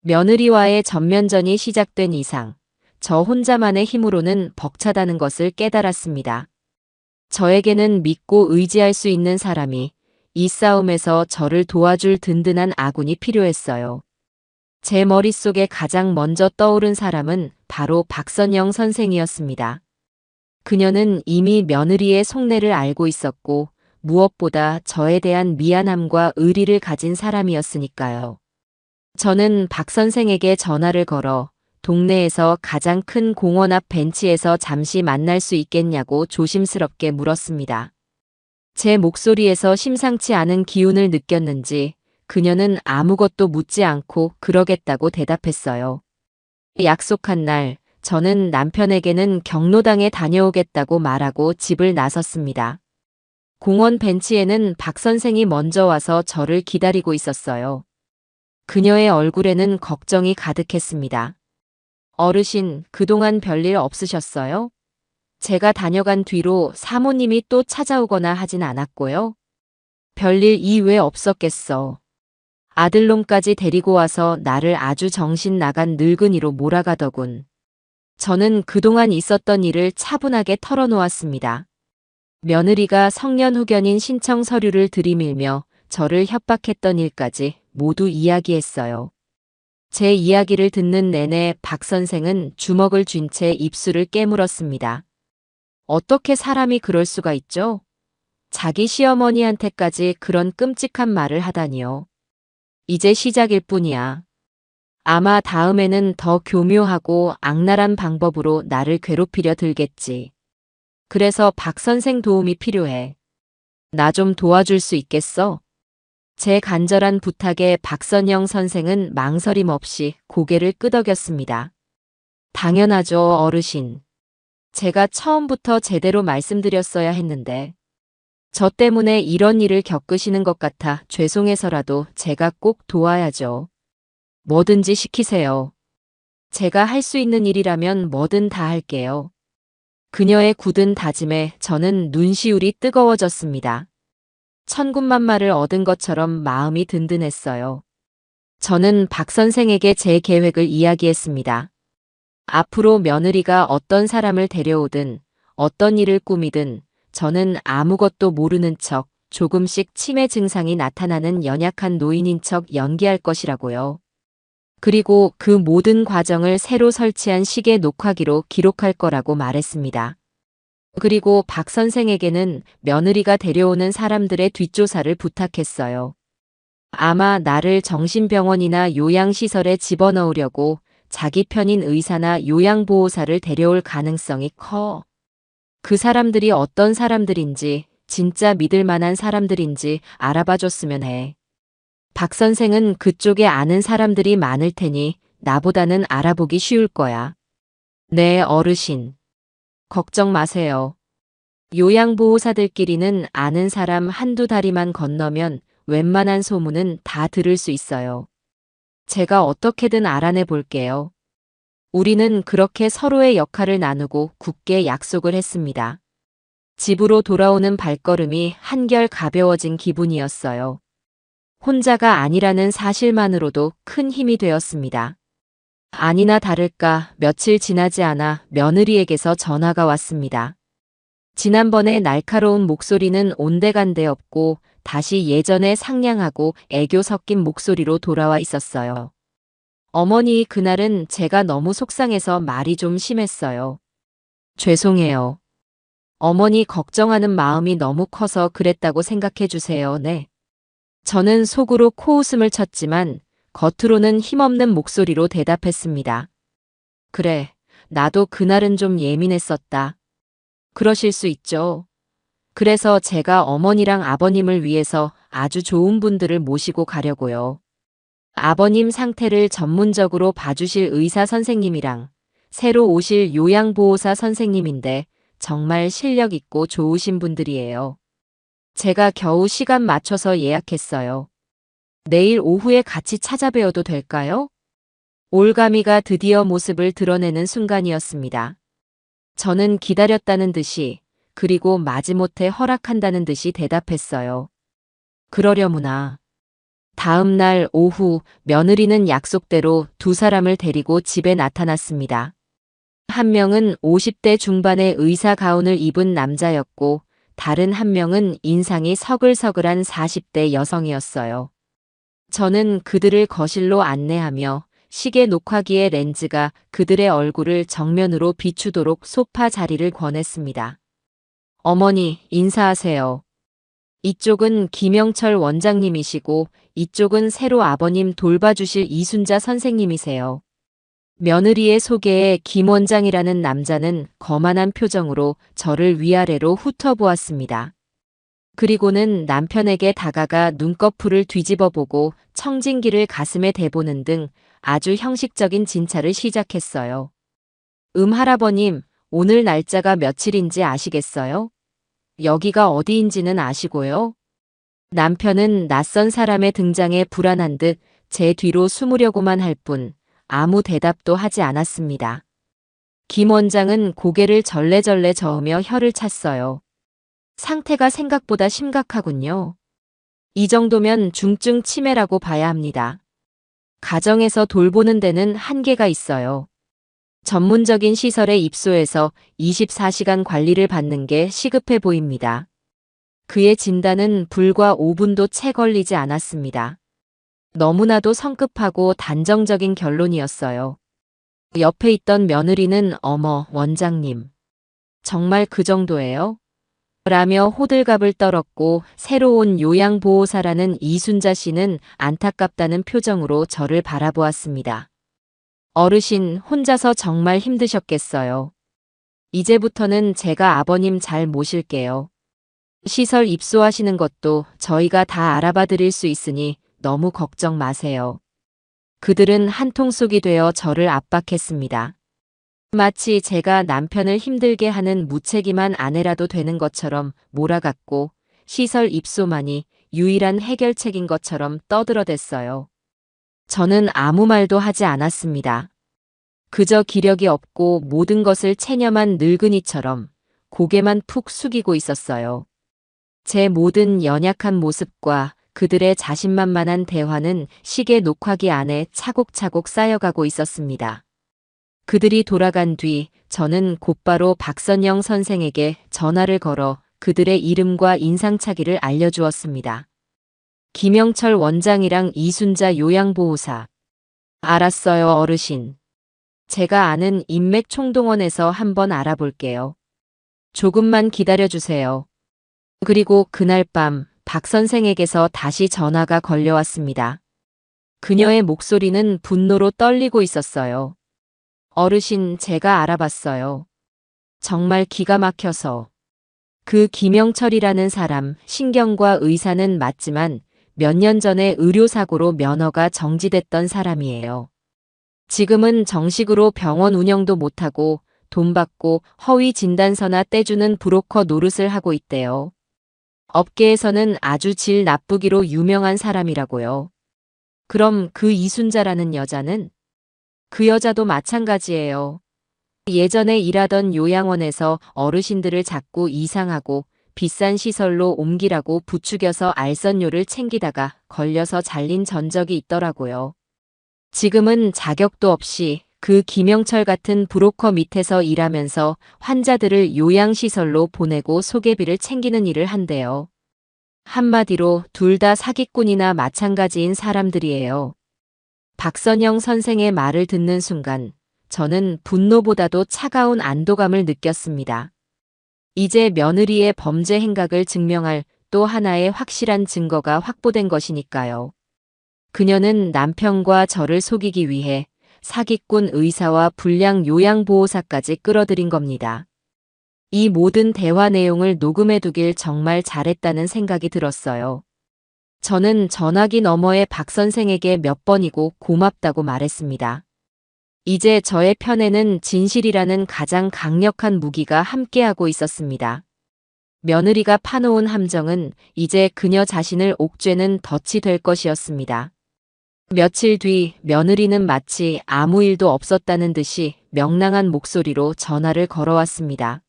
며느리와의 전면전이 시작된 이상 저 혼자만의 힘으로는 벅차다는 것을 깨달았습니다. 저에게는 믿고 의지할 수 있는 사람이, 이 싸움에서 저를 도와줄 든든한 아군이 필요했어요. 제 머릿속에 가장 먼저 떠오른 사람은 바로 박선영 선생이었습니다. 그녀는 이미 며느리의 속내를 알고 있었고 무엇보다 저에 대한 미안함과 의리를 가진 사람이었으니까요. 저는 박 선생에게 전화를 걸어 동네에서 가장 큰 공원 앞 벤치에서 잠시 만날 수 있겠냐고 조심스럽게 물었습니다. 제 목소리에서 심상치 않은 기운을 느꼈는지 그녀는 아무것도 묻지 않고 그러겠다고 대답했어요. 약속한 날, 저는 남편에게는 경로당에 다녀오겠다고 말하고 집을 나섰습니다. 공원 벤치에는 박 선생이 먼저 와서 저를 기다리고 있었어요. 그녀의 얼굴에는 걱정이 가득했습니다. 어르신, 그동안 별일 없으셨어요? 제가 다녀간 뒤로 사모님이 또 찾아오거나 하진 않았고요. 별일 이외 없었겠어. 아들놈까지 데리고 와서 나를 아주 정신 나간 늙은이로 몰아가더군. 저는 그동안 있었던 일을 차분하게 털어놓았습니다. 며느리가 성년후견인 신청 서류를 들이밀며 저를 협박했던 일까지 모두 이야기했어요. 제 이야기를 듣는 내내 박 선생은 주먹을 쥔 채 입술을 깨물었습니다. 어떻게 사람이 그럴 수가 있죠? 자기 시어머니한테까지 그런 끔찍한 말을 하다니요. 이제 시작일 뿐이야. 아마 다음에는 더 교묘하고 악랄한 방법으로 나를 괴롭히려 들겠지. 그래서 박 선생 도움이 필요해. 나 좀 도와줄 수 있겠어? 제 간절한 부탁에 박선영 선생은 망설임 없이 고개를 끄덕였습니다. 당연하죠, 어르신. 제가 처음부터 제대로 말씀드렸어야 했는데. 저 때문에 이런 일을 겪으시는 것 같아 죄송해서라도 제가 꼭 도와야죠. 뭐든지 시키세요. 제가 할 수 있는 일이라면 뭐든 다 할게요. 그녀의 굳은 다짐에 저는 눈시울이 뜨거워졌습니다. 천군만마를 얻은 것처럼 마음이 든든했어요. 저는 박 선생에게 제 계획을 이야기했습니다. 앞으로 며느리가 어떤 사람을 데려오든 어떤 일을 꾸미든 저는 아무것도 모르는 척 조금씩 치매 증상이 나타나는 연약한 노인인 척 연기할 것이라고요. 그리고 그 모든 과정을 새로 설치한 시계 녹화기로 기록할 거라고 말했습니다. 그리고 박 선생에게는 며느리가 데려오는 사람들의 뒷조사를 부탁했어요. 아마 나를 정신병원이나 요양시설에 집어넣으려고 자기 편인 의사나 요양보호사를 데려올 가능성이 커. 그 사람들이 어떤 사람들인지, 진짜 믿을 만한 사람들인지 알아봐줬으면 해. 박 선생은 그쪽에 아는 사람들이 많을 테니 나보다는 알아보기 쉬울 거야. 네, 어르신. 걱정 마세요. 요양보호사들끼리는 아는 사람 한두 다리만 건너면 웬만한 소문은 다 들을 수 있어요. 제가 어떻게든 알아내 볼게요. 우리는 그렇게 서로의 역할을 나누고 굳게 약속을 했습니다. 집으로 돌아오는 발걸음이 한결 가벼워진 기분이었어요. 혼자가 아니라는 사실만으로도 큰 힘이 되었습니다. 아니나 다를까 며칠 지나지 않아 며느리에게서 전화가 왔습니다. 지난번에 날카로운 목소리는 온데간데 없고 다시 예전의 상냥하고 애교 섞인 목소리로 돌아와 있었어요. 어머니, 그날은 제가 너무 속상해서 말이 좀 심했어요. 죄송해요. 어머니 걱정하는 마음이 너무 커서 그랬다고 생각해 주세요. 네. 저는 속으로 코웃음을 쳤지만 겉으로는 힘없는 목소리로 대답했습니다. 그래, 나도 그날은 좀 예민했었다. 그러실 수 있죠. 그래서 제가 어머니랑 아버님을 위해서 아주 좋은 분들을 모시고 가려고요. 아버님 상태를 전문적으로 봐주실 의사 선생님이랑 새로 오실 요양보호사 선생님인데 정말 실력 있고 좋으신 분들이에요. 제가 겨우 시간 맞춰서 예약했어요. 내일 오후에 같이 찾아뵈어도 될까요? 올가미가 드디어 모습을 드러내는 순간이었습니다. 저는 기다렸다는 듯이, 그리고 마지못해 허락한다는 듯이 대답했어요. 그러려무나. 다음 날 오후 며느리는 약속대로 두 사람을 데리고 집에 나타났습니다. 한 명은 50대 중반의 의사 가운을 입은 남자였고, 다른 한 명은 인상이 서글서글한 40대 여성이었어요. 저는 그들을 거실로 안내하며 시계 녹화기의 렌즈가 그들의 얼굴을 정면으로 비추도록 소파 자리를 권했습니다. 어머니, 인사하세요. 이쪽은 김영철 원장님이시고 이쪽은 새로 아버님 돌봐주실 이순자 선생님이세요. 며느리의 소개에 김 원장이라는 남자는 거만한 표정으로 저를 위아래로 훑어보았습니다. 그리고는 남편에게 다가가 눈꺼풀을 뒤집어 보고 청진기를 가슴에 대보는 등 아주 형식적인 진찰을 시작했어요. 할아버님, 오늘 날짜가 며칠인지 아시겠어요? 여기가 어디인지는 아시고요? 남편은 낯선 사람의 등장에 불안한 듯 제 뒤로 숨으려고만 할 뿐 아무 대답도 하지 않았습니다. 김 원장은 고개를 절레절레 저으며 혀를 찼어요. 상태가 생각보다 심각하군요. 이 정도면 중증 치매라고 봐야 합니다. 가정에서 돌보는 데는 한계가 있어요. 전문적인 시설에 입소해서 24시간 관리를 받는 게 시급해 보입니다. 그의 진단은 불과 5분도 채 걸리지 않았습니다. 너무나도 성급하고 단정적인 결론이었어요. 옆에 있던 며느리는 어머, 원장님. 정말 그 정도예요? 라며 호들갑을 떨었고 새로 온 요양보호사라는 이순자 씨는 안타깝다는 표정으로 저를 바라보았습니다. 어르신 혼자서 정말 힘드셨겠어요. 이제부터는 제가 아버님 잘 모실게요. 시설 입소하시는 것도 저희가 다 알아봐 드릴 수 있으니 너무 걱정 마세요. 그들은 한통속이 되어 저를 압박했습니다. 마치 제가 남편을 힘들게 하는 무책임한 아내라도 되는 것처럼 몰아갔고 시설 입소만이 유일한 해결책인 것처럼 떠들어댔어요. 저는 아무 말도 하지 않았습니다. 그저 기력이 없고 모든 것을 체념한 늙은이처럼 고개만 푹 숙이고 있었어요. 제 모든 연약한 모습과 그들의 자신만만한 대화는 시계 녹화기 안에 차곡차곡 쌓여가고 있었습니다. 그들이 돌아간 뒤 저는 곧바로 박선영 선생에게 전화를 걸어 그들의 이름과 인상착의를 알려주었습니다. 김영철 원장이랑 이순자 요양보호사. 알았어요, 어르신. 제가 아는 인맥총동원에서 한번 알아볼게요. 조금만 기다려주세요. 그리고 그날 밤 박 선생에게서 다시 전화가 걸려왔습니다. 그녀의 목소리는 분노로 떨리고 있었어요. 어르신, 제가 알아봤어요. 정말 기가 막혀서. 그 김영철이라는 사람, 신경과 의사는 맞지만 몇 년 전에 의료사고로 면허가 정지됐던 사람이에요. 지금은 정식으로 병원 운영도 못하고 돈 받고 허위 진단서나 떼주는 브로커 노릇을 하고 있대요. 업계에서는 아주 질 나쁘기로 유명한 사람이라고요. 그럼 그 이순자라는 여자는? 그 여자도 마찬가지예요. 예전에 일하던 요양원에서 어르신들을 자꾸 이상하고 비싼 시설로 옮기라고 부추겨서 알선료를 챙기다가 걸려서 잘린 전적이 있더라고요. 지금은 자격도 없이 그 김영철 같은 브로커 밑에서 일하면서 환자들을 요양시설로 보내고 소개비를 챙기는 일을 한대요. 한마디로 둘 다 사기꾼이나 마찬가지인 사람들이에요. 박선영 선생의 말을 듣는 순간 저는 분노보다도 차가운 안도감을 느꼈습니다. 이제 며느리의 범죄 행각을 증명할 또 하나의 확실한 증거가 확보된 것이니까요. 그녀는 남편과 저를 속이기 위해 사기꾼 의사와 불량 요양보호사까지 끌어들인 겁니다. 이 모든 대화 내용을 녹음해두길 정말 잘했다는 생각이 들었어요. 저는 전화기 너머의 박 선생에게 몇 번이고 고맙다고 말했습니다. 이제 저의 편에는 진실이라는 가장 강력한 무기가 함께하고 있었습니다. 며느리가 파놓은 함정은 이제 그녀 자신을 옥죄는 덫이 될 것이었습니다. 며칠 뒤 며느리는 마치 아무 일도 없었다는 듯이 명랑한 목소리로 전화를 걸어왔습니다.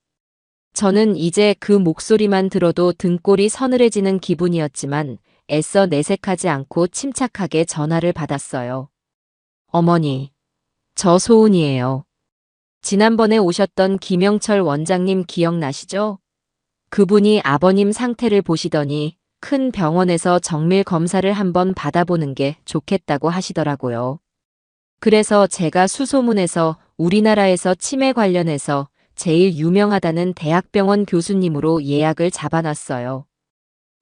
저는 이제 그 목소리만 들어도 등골이 서늘해지는 기분이었지만 애써 내색하지 않고 침착하게 전화를 받았어요. 어머니, 저 소은이에요. 지난번에 오셨던 김영철 원장님 기억나시죠? 그분이 아버님 상태를 보시더니 큰 병원에서 정밀 검사를 한번 받아보는 게 좋겠다고 하시더라고요. 그래서 제가 수소문해서 우리나라에서 치매 관련해서 제일 유명하다는 대학병원 교수님으로 예약을 잡아놨어요.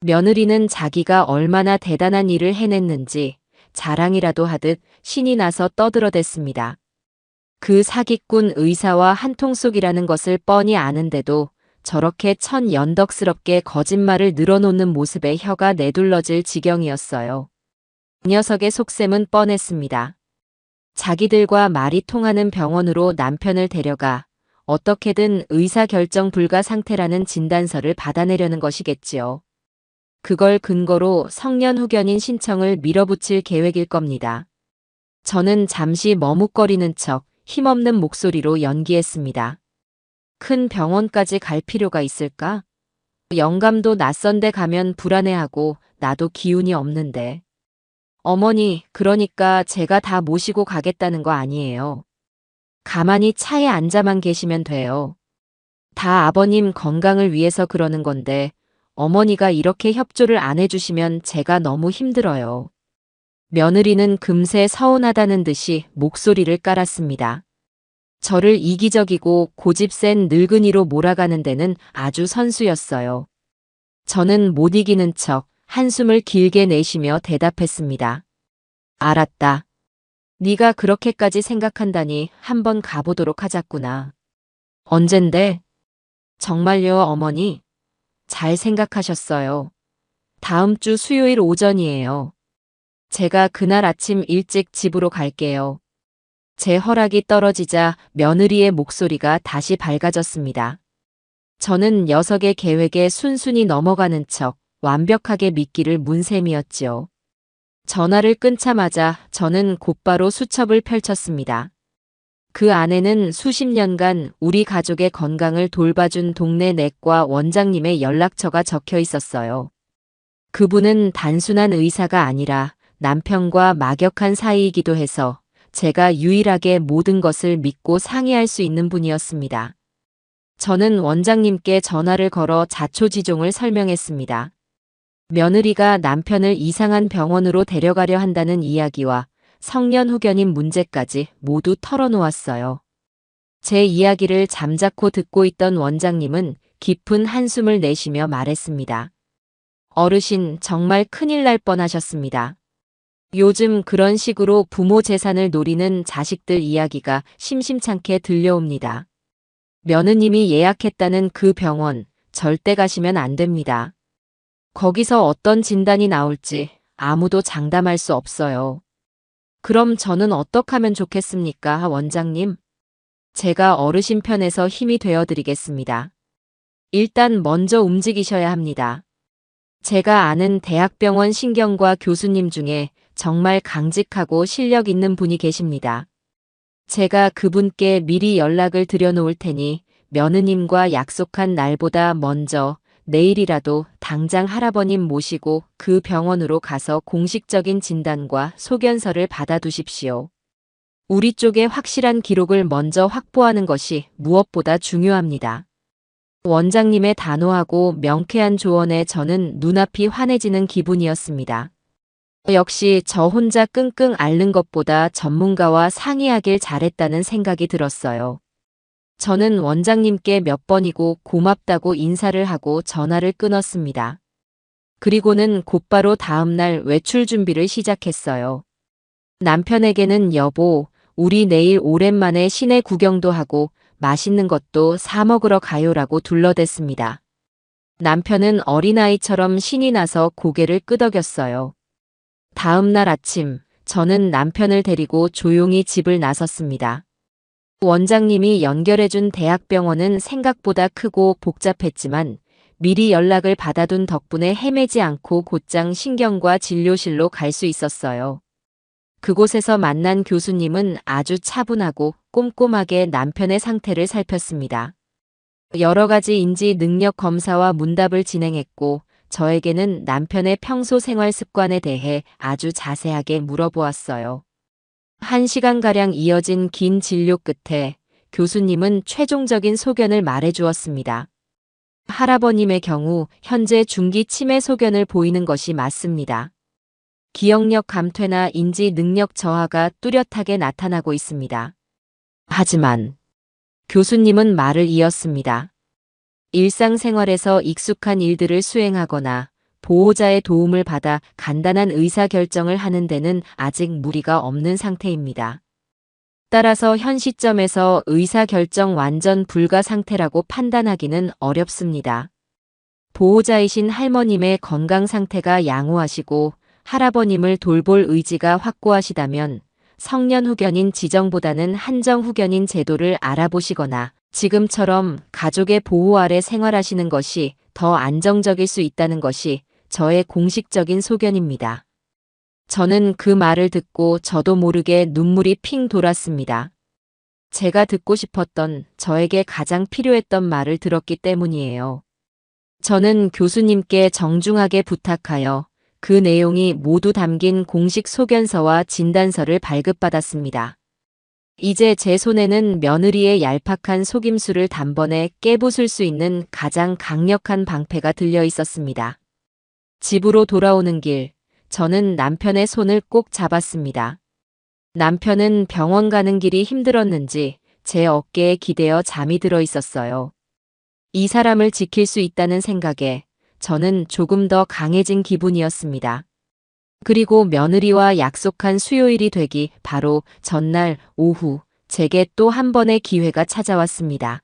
며느리는 자기가 얼마나 대단한 일을 해냈는지 자랑이라도 하듯 신이 나서 떠들어댔습니다. 그 사기꾼 의사와 한통속이라는 것을 뻔히 아는데도 저렇게 천연덕스럽게 거짓말을 늘어놓는 모습에 혀가 내둘러질 지경이었어요. 그 녀석의 속셈은 뻔했습니다. 자기들과 말이 통하는 병원으로 남편을 데려가 어떻게든 의사결정 불가 상태라는 진단서를 받아내려는 것이겠지요. 그걸 근거로 성년 후견인 신청을 밀어붙일 계획일 겁니다. 저는 잠시 머뭇거리는 척 힘없는 목소리로 연기했습니다. 큰 병원까지 갈 필요가 있을까? 영감도 낯선 데 가면 불안해하고 나도 기운이 없는데. 어머니, 그러니까 제가 다 모시고 가겠다는 거 아니에요. 가만히 차에 앉아만 계시면 돼요. 다 아버님 건강을 위해서 그러는 건데 어머니가 이렇게 협조를 안 해주시면 제가 너무 힘들어요. 며느리는 금세 서운하다는 듯이 목소리를 깔았습니다. 저를 이기적이고 고집센 늙은이로 몰아가는 데는 아주 선수였어요. 저는 못 이기는 척 한숨을 길게 내쉬며 대답했습니다. 알았다. 네가 그렇게까지 생각한다니 한번 가보도록 하자꾸나. 언젠데? 정말요, 어머니? 잘 생각하셨어요. 다음 주 수요일 오전이에요. 제가 그날 아침 일찍 집으로 갈게요. 제 허락이 떨어지자 며느리의 목소리가 다시 밝아졌습니다. 저는 녀석의 계획에 순순히 넘어가는 척 완벽하게 믿기를 문 셈이었지요. 전화를 끊자마자 저는 곧바로 수첩을 펼쳤습니다. 그 안에는 수십 년간 우리 가족의 건강을 돌봐준 동네 내과 원장님의 연락처가 적혀 있었어요. 그분은 단순한 의사가 아니라 남편과 막역한 사이이기도 해서 제가 유일하게 모든 것을 믿고 상의할 수 있는 분이었습니다. 저는 원장님께 전화를 걸어 자초지종을 설명했습니다. 며느리가 남편을 이상한 병원으로 데려가려 한다는 이야기와 성년 후견인 문제까지 모두 털어놓았어요. 제 이야기를 잠자코 듣고 있던 원장님은 깊은 한숨을 내쉬며 말했습니다. 어르신, 정말 큰일 날 뻔하셨습니다. 요즘 그런 식으로 부모 재산을 노리는 자식들 이야기가 심심찮게 들려옵니다. 며느님이 예약했다는 그 병원 절대 가시면 안 됩니다. 거기서 어떤 진단이 나올지 아무도 장담할 수 없어요. 그럼 저는 어떻게 하면 좋겠습니까, 원장님? 제가 어르신 편에서 힘이 되어드리겠습니다. 일단 먼저 움직이셔야 합니다. 제가 아는 대학병원 신경과 교수님 중에 정말 강직하고 실력 있는 분이 계십니다. 제가 그분께 미리 연락을 드려놓을 테니 며느님과 약속한 날보다 먼저 내일이라도 당장 할아버님 모시고 그 병원으로 가서 공식적인 진단과 소견서를 받아두십시오. 우리 쪽에 확실한 기록을 먼저 확보하는 것이 무엇보다 중요합니다. 원장님의 단호하고 명쾌한 조언에 저는 눈앞이 환해지는 기분이었습니다. 역시 저 혼자 끙끙 앓는 것보다 전문가와 상의하길 잘했다는 생각이 들었어요. 저는 원장님께 몇 번이고 고맙다고 인사를 하고 전화를 끊었습니다. 그리고는 곧바로 다음날 외출 준비를 시작했어요. 남편에게는 여보, 우리 내일 오랜만에 시내 구경도 하고 맛있는 것도 사 먹으러 가요라고 둘러댔습니다. 남편은 어린아이처럼 신이 나서 고개를 끄덕였어요. 다음 날 아침, 저는 남편을 데리고 조용히 집을 나섰습니다. 원장님이 연결해준 대학병원은 생각보다 크고 복잡했지만 미리 연락을 받아둔 덕분에 헤매지 않고 곧장 신경과 진료실로 갈 수 있었어요. 그곳에서 만난 교수님은 아주 차분하고 꼼꼼하게 남편의 상태를 살폈습니다. 여러 가지 인지 능력 검사와 문답을 진행했고 저에게는 남편의 평소 생활 습관에 대해 아주 자세하게 물어보았어요. 1시간가량 이어진 긴 진료 끝에 교수님은 최종적인 소견을 말해주었습니다. 할아버님의 경우 현재 중기 치매 소견을 보이는 것이 맞습니다. 기억력 감퇴나 인지 능력 저하가 뚜렷하게 나타나고 있습니다. 하지만 교수님은 말을 이었습니다. 일상생활에서 익숙한 일들을 수행하거나 보호자의 도움을 받아 간단한 의사결정을 하는 데는 아직 무리가 없는 상태입니다. 따라서 현 시점에서 의사결정 완전 불가 상태라고 판단하기는 어렵습니다. 보호자이신 할머님의 건강 상태가 양호하시고 할아버님을 돌볼 의지가 확고하시다면 성년 후견인 지정보다는 한정 후견인 제도를 알아보시거나 지금처럼 가족의 보호 아래 생활하시는 것이 더 안정적일 수 있다는 것이 저의 공식적인 소견입니다. 저는 그 말을 듣고 저도 모르게 눈물이 핑 돌았습니다. 제가 듣고 싶었던 저에게 가장 필요했던 말을 들었기 때문이에요. 저는 교수님께 정중하게 부탁하여 그 내용이 모두 담긴 공식 소견서와 진단서를 발급받았습니다. 이제 제 손에는 며느리의 얄팍한 속임수를 단번에 깨부술 수 있는 가장 강력한 방패가 들려 있었습니다. 집으로 돌아오는 길, 저는 남편의 손을 꼭 잡았습니다. 남편은 병원 가는 길이 힘들었는지 제 어깨에 기대어 잠이 들어 있었어요. 이 사람을 지킬 수 있다는 생각에 저는 조금 더 강해진 기분이었습니다. 그리고 며느리와 약속한 수요일이 되기 바로 전날 오후 제게 또 한 번의 기회가 찾아왔습니다.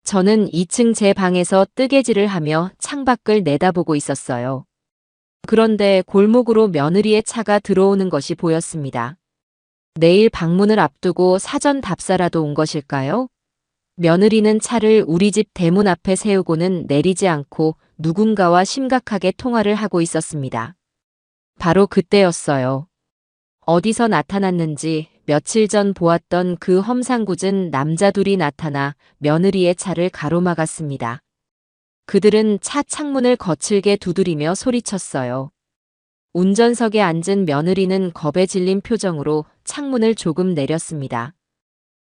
저는 2층 제 방에서 뜨개질을 하며 창밖을 내다보고 있었어요. 그런데 골목으로 며느리의 차가 들어오는 것이 보였습니다. 내일 방문을 앞두고 사전 답사라도 온 것일까요? 며느리는 차를 우리 집 대문 앞에 세우고는 내리지 않고 누군가와 심각하게 통화를 하고 있었습니다. 바로 그때였어요. 어디서 나타났는지 며칠 전 보았던 그 험상궂은 남자 둘이 나타나 며느리의 차를 가로막았습니다. 그들은 차 창문을 거칠게 두드리며 소리쳤어요. 운전석에 앉은 며느리는 겁에 질린 표정으로 창문을 조금 내렸습니다.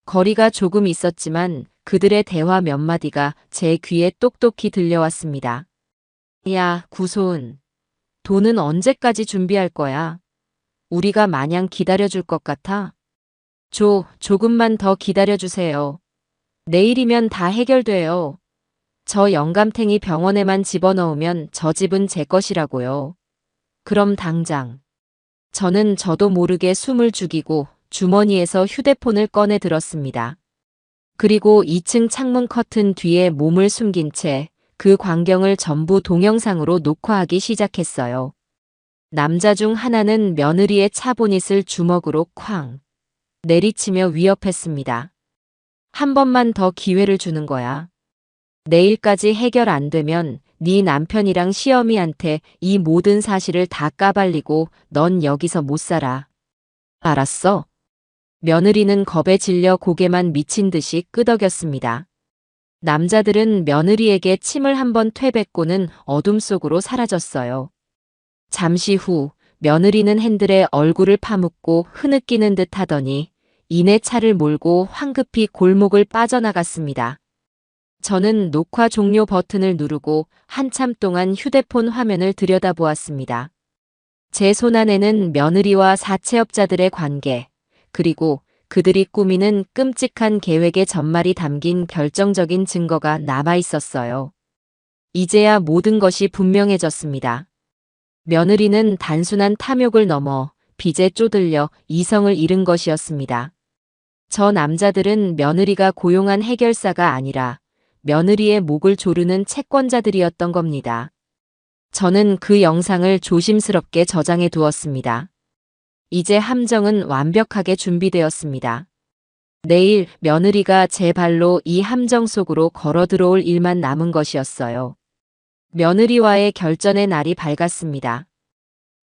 거리가 조금 있었지만 그들의 대화 몇 마디가 제 귀에 똑똑히 들려왔습니다. 야, 구소은. 돈은 언제까지 준비할 거야? 우리가 마냥 기다려줄 것 같아? 조금만 더 기다려주세요. 내일이면 다 해결돼요. 저 영감탱이 병원에만 집어넣으면 저 집은 제 것이라고요. 그럼 당장. 저는 저도 모르게 숨을 죽이고 주머니에서 휴대폰을 꺼내 들었습니다. 그리고 2층 창문 커튼 뒤에 몸을 숨긴 채 그 광경을 전부 동영상으로 녹화하기 시작했어요. 남자 중 하나는 며느리의 차 보닛을 주먹으로 쾅 내리치며 위협했습니다. 한 번만 더 기회를 주는 거야. 내일까지 해결 안 되면 네 남편이랑 시어미한테 이 모든 사실을 다 까발리고 넌 여기서 못 살아. 알았어? 며느리는 겁에 질려 고개만 미친 듯이 끄덕였습니다. 남자들은 며느리에게 침을 한번 퇴뱉고는 어둠 속으로 사라졌어요. 잠시 후 며느리는 핸들에 얼굴을 파묻고 흐느끼는 듯 하더니 이내 차를 몰고 황급히 골목을 빠져나갔습니다. 저는 녹화 종료 버튼을 누르고 한참 동안 휴대폰 화면을 들여다보았습니다. 제 손안에는 며느리와 사채업자들의 관계, 그리고 그들이 꾸미는 끔찍한 계획의 전말이 담긴 결정적인 증거가 남아 있었어요. 이제야 모든 것이 분명해졌습니다. 며느리는 단순한 탐욕을 넘어 빚에 쪼들려 이성을 잃은 것이었습니다. 저 남자들은 며느리가 고용한 해결사가 아니라 며느리의 목을 조르는 채권자들이었던 겁니다. 저는 그 영상을 조심스럽게 저장해 두었습니다. 이제 함정은 완벽하게 준비되었습니다. 내일 며느리가 제 발로 이 함정 속으로 걸어 들어올 일만 남은 것이었어요. 며느리와의 결전의 날이 밝았습니다.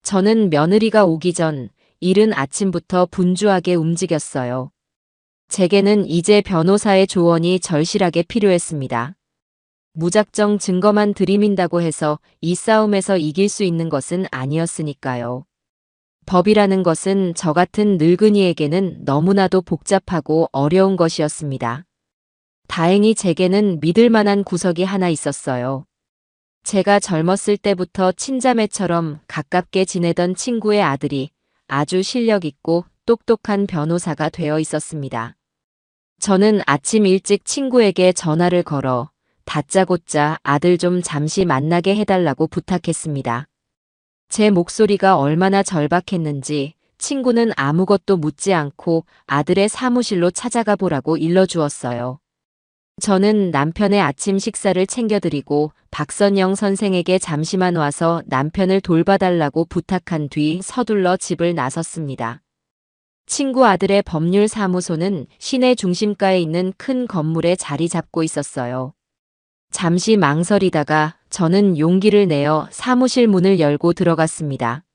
저는 며느리가 오기 전 이른 아침부터 분주하게 움직였어요. 제게는 이제 변호사의 조언이 절실하게 필요했습니다. 무작정 증거만 들이민다고 해서 이 싸움에서 이길 수 있는 것은 아니었으니까요. 법이라는 것은 저 같은 늙은이에게는 너무나도 복잡하고 어려운 것이었습니다. 다행히 제게는 믿을 만한 구석이 하나 있었어요. 제가 젊었을 때부터 친자매처럼 가깝게 지내던 친구의 아들이 아주 실력 있고 똑똑한 변호사가 되어 있었습니다. 저는 아침 일찍 친구에게 전화를 걸어 다짜고짜 아들 좀 잠시 만나게 해달라고 부탁했습니다. 제 목소리가 얼마나 절박했는지 친구는 아무것도 묻지 않고 아들의 사무실로 찾아가 보라고 일러주었어요. 저는 남편의 아침 식사를 챙겨드리고 박선영 선생에게 잠시만 와서 남편을 돌봐달라고 부탁한 뒤 서둘러 집을 나섰습니다. 친구 아들의 법률사무소는 시내 중심가에 있는 큰 건물에 자리 잡고 있었어요. 잠시 망설이다가 저는 용기를 내어 사무실 문을 열고 들어갔습니다.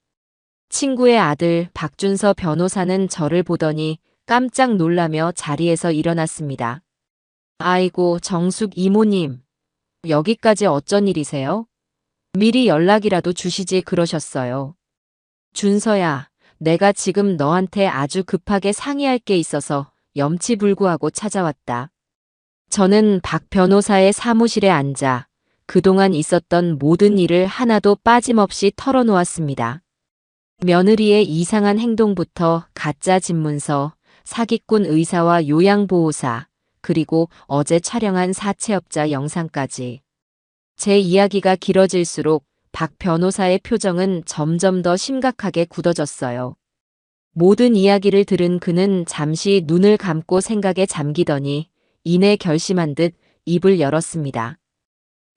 친구의 아들 박준서 변호사는 저를 보더니 깜짝 놀라며 자리에서 일어났습니다. 아이고, 정숙 이모님. 여기까지 어쩐 일이세요? 미리 연락이라도 주시지 그러셨어요. 준서야, 내가 지금 너한테 아주 급하게 상의할 게 있어서 염치불구하고 찾아왔다. 저는 박 변호사의 사무실에 앉아 그동안 있었던 모든 일을 하나도 빠짐없이 털어놓았습니다. 며느리의 이상한 행동부터 가짜 집문서, 사기꾼 의사와 요양보호사, 그리고 어제 촬영한 사채업자 영상까지. 제 이야기가 길어질수록 박 변호사의 표정은 점점 더 심각하게 굳어졌어요. 모든 이야기를 들은 그는 잠시 눈을 감고 생각에 잠기더니 이내 결심한 듯 입을 열었습니다.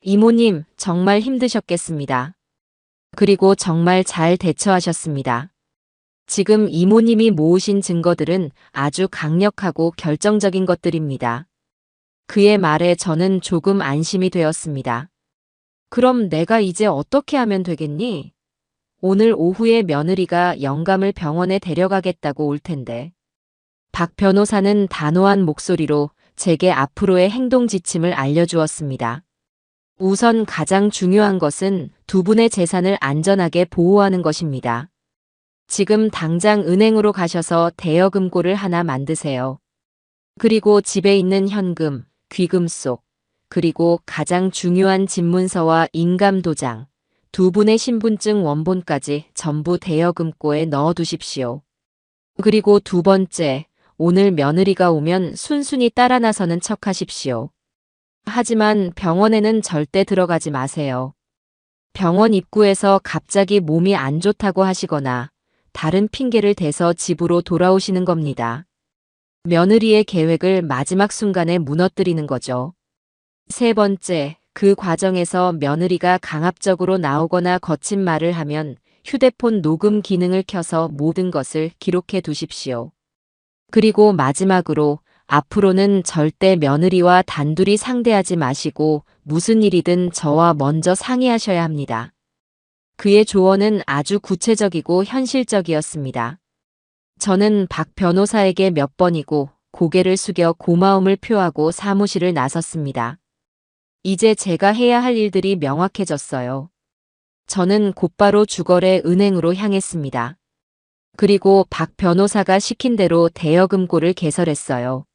이모님, 정말 힘드셨겠습니다. 그리고 정말 잘 대처하셨습니다. 지금 이모님이 모으신 증거들은 아주 강력하고 결정적인 것들입니다. 그의 말에 저는 조금 안심이 되었습니다. 그럼 내가 이제 어떻게 하면 되겠니? 오늘 오후에 며느리가 영감을 병원에 데려가겠다고 올 텐데. 박 변호사는 단호한 목소리로 제게 앞으로의 행동 지침을 알려주었습니다. 우선 가장 중요한 것은 두 분의 재산을 안전하게 보호하는 것입니다. 지금 당장 은행으로 가셔서 대여금고를 하나 만드세요. 그리고 집에 있는 현금, 귀금속, 그리고 가장 중요한 집문서와 인감도장, 두 분의 신분증 원본까지 전부 대여금고에 넣어두십시오. 그리고 두 번째, 오늘 며느리가 오면 순순히 따라 나서는 척하십시오. 하지만 병원에는 절대 들어가지 마세요. 병원 입구에서 갑자기 몸이 안 좋다고 하시거나 다른 핑계를 대서 집으로 돌아오시는 겁니다. 며느리의 계획을 마지막 순간에 무너뜨리는 거죠. 세 번째, 그 과정에서 며느리가 강압적으로 나오거나 거친 말을 하면 휴대폰 녹음 기능을 켜서 모든 것을 기록해 두십시오. 그리고 마지막으로 앞으로는 절대 며느리와 단둘이 상대하지 마시고 무슨 일이든 저와 먼저 상의하셔야 합니다. 그의 조언은 아주 구체적이고 현실적이었습니다. 저는 박 변호사에게 몇 번이고 고개를 숙여 고마움을 표하고 사무실을 나섰습니다. 이제 제가 해야 할 일들이 명확해졌어요. 저는 곧바로 주거래 은행으로 향했습니다. 그리고 박 변호사가 시킨 대로 대여금고를 개설했어요.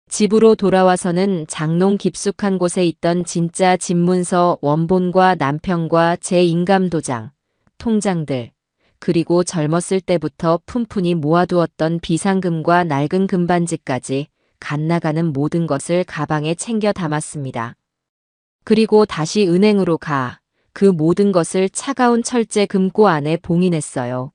집으로 돌아와서는 장롱 깊숙한 곳에 있던 진짜 집문서 원본과 남편과 제 인감도장, 통장들, 그리고 젊었을 때부터 푼푼히 모아두었던 비상금과 낡은 금반지까지 갓나가는 모든 것을 가방에 챙겨 담았습니다. 그리고 다시 은행으로 가 그 모든 것을 차가운 철제 금고 안에 봉인했어요.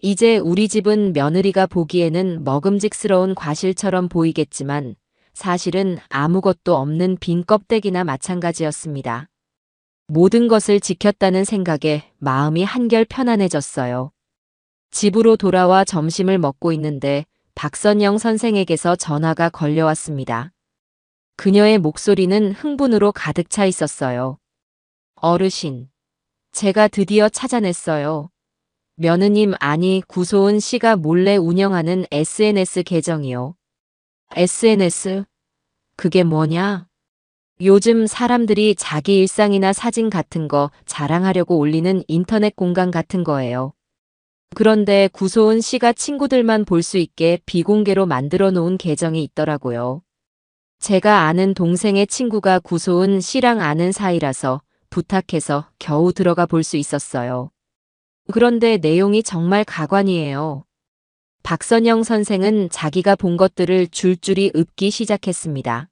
이제 우리 집은 며느리가 보기에는 먹음직스러운 과실처럼 보이겠지만 사실은 아무것도 없는 빈 껍데기나 마찬가지였습니다. 모든 것을 지켰다는 생각에 마음이 한결 편안해졌어요. 집으로 돌아와 점심을 먹고 있는데 박선영 선생에게서 전화가 걸려왔습니다. 그녀의 목소리는 흥분으로 가득 차 있었어요. 어르신, 제가 드디어 찾아냈어요. 며느님 아니 구소은 씨가 몰래 운영하는 SNS 계정이요. SNS? 그게 뭐냐? 요즘 사람들이 자기 일상이나 사진 같은 거 자랑하려고 올리는 인터넷 공간 같은 거예요. 그런데 구소은 씨가 친구들만 볼 수 있게 비공개로 만들어 놓은 계정이 있더라고요. 제가 아는 동생의 친구가 구소은 씨랑 아는 사이라서 부탁해서 겨우 들어가 볼 수 있었어요. 그런데 내용이 정말 가관이에요. 박선영 선생은 자기가 본 것들을 줄줄이 읊기 시작했습니다.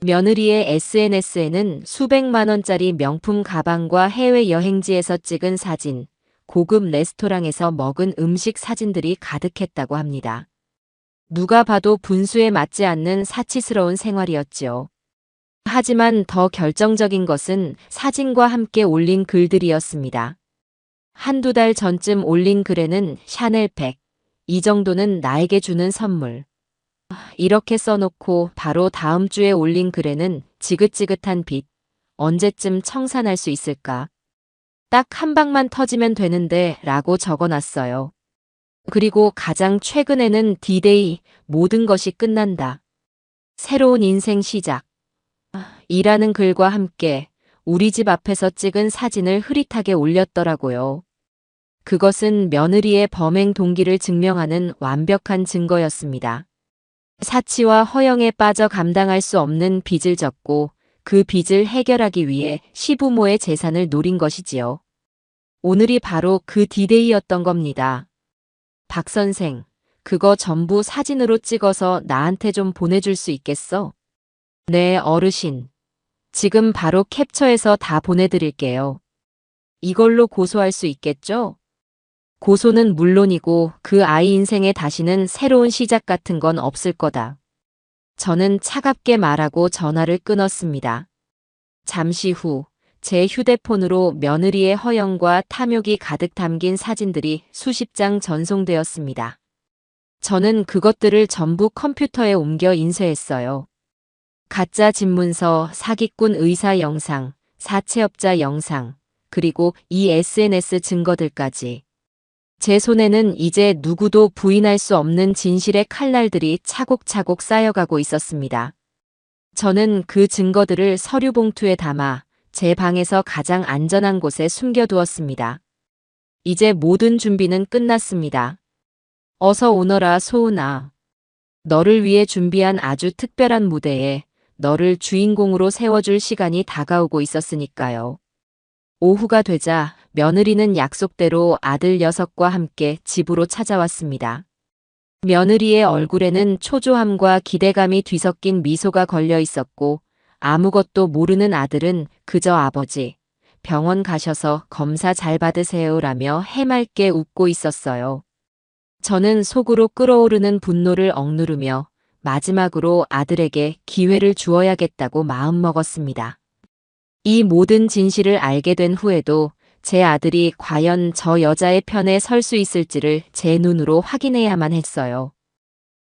며느리의 SNS에는 수백만 원짜리 명품 가방과 해외 여행지에서 찍은 사진, 고급 레스토랑에서 먹은 음식 사진들이 가득했다고 합니다. 누가 봐도 분수에 맞지 않는 사치스러운 생활이었지요. 하지만 더 결정적인 것은 사진과 함께 올린 글들이었습니다. 한두 달 전쯤 올린 글에는 샤넬백, 이 정도는 나에게 주는 선물. 이렇게 써놓고 바로 다음 주에 올린 글에는 지긋지긋한 빚, 언제쯤 청산할 수 있을까? 딱 한 방만 터지면 되는데 라고 적어놨어요. 그리고 가장 최근에는 D-Day, 모든 것이 끝난다. 새로운 인생 시작. 이라는 글과 함께 우리 집 앞에서 찍은 사진을 흐릿하게 올렸더라고요. 그것은 며느리의 범행 동기를 증명하는 완벽한 증거였습니다. 사치와 허영에 빠져 감당할 수 없는 빚을 졌고 그 빚을 해결하기 위해 시부모의 재산을 노린 것이지요. 오늘이 바로 그 D-Day였던 겁니다. 박 선생, 그거 전부 사진으로 찍어서 나한테 좀 보내줄 수 있겠어? 네, 어르신. 지금 바로 캡처해서 다 보내드릴게요. 이걸로 고소할 수 있겠죠? 고소는 물론이고 그 아이 인생에 다시는 새로운 시작 같은 건 없을 거다. 저는 차갑게 말하고 전화를 끊었습니다. 잠시 후 제 휴대폰으로 며느리의 허영과 탐욕이 가득 담긴 사진들이 수십 장 전송되었습니다. 저는 그것들을 전부 컴퓨터에 옮겨 인쇄했어요. 가짜 집문서, 사기꾼 의사 영상, 사채업자 영상, 그리고 이 SNS 증거들까지. 제 손에는 이제 누구도 부인할 수 없는 진실의 칼날들이 차곡차곡 쌓여가고 있었습니다. 저는 그 증거들을 서류 봉투에 담아 제 방에서 가장 안전한 곳에 숨겨두었습니다. 이제 모든 준비는 끝났습니다. 어서 오너라 소은아. 너를 위해 준비한 아주 특별한 무대에 너를 주인공으로 세워줄 시간이 다가오고 있었으니까요. 오후가 되자 며느리는 약속대로 아들 녀석과 함께 집으로 찾아왔습니다. 며느리의 얼굴에는 초조함과 기대감이 뒤섞인 미소가 걸려 있었고 아무것도 모르는 아들은 그저 아버지, 병원 가셔서 검사 잘 받으세요라며 해맑게 웃고 있었어요. 저는 속으로 끓어오르는 분노를 억누르며 마지막으로 아들에게 기회를 주어야겠다고 마음먹었습니다. 이 모든 진실을 알게 된 후에도 제 아들이 과연 저 여자의 편에 설 수 있을지를 제 눈으로 확인해야만 했어요.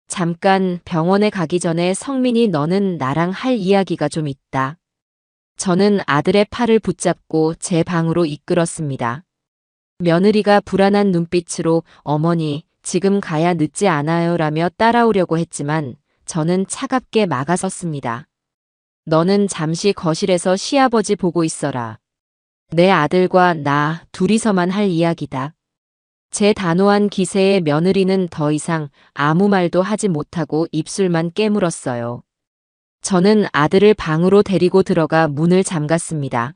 잠깐 병원에 가기 전에 성민이 너는 나랑 할 이야기가 좀 있다. 저는 아들의 팔을 붙잡고 제 방으로 이끌었습니다. 며느리가 불안한 눈빛으로 어머니, 지금 가야 늦지 않아요 라며 따라오려고 했지만 저는 차갑게 막아섰습니다. 너는 잠시 거실에서 시아버지 보고 있어라. 내 아들과 나 둘이서만 할 이야기다. 제 단호한 기세에 며느리는 더 이상 아무 말도 하지 못하고 입술만 깨물었어요. 저는 아들을 방으로 데리고 들어가 문을 잠갔습니다.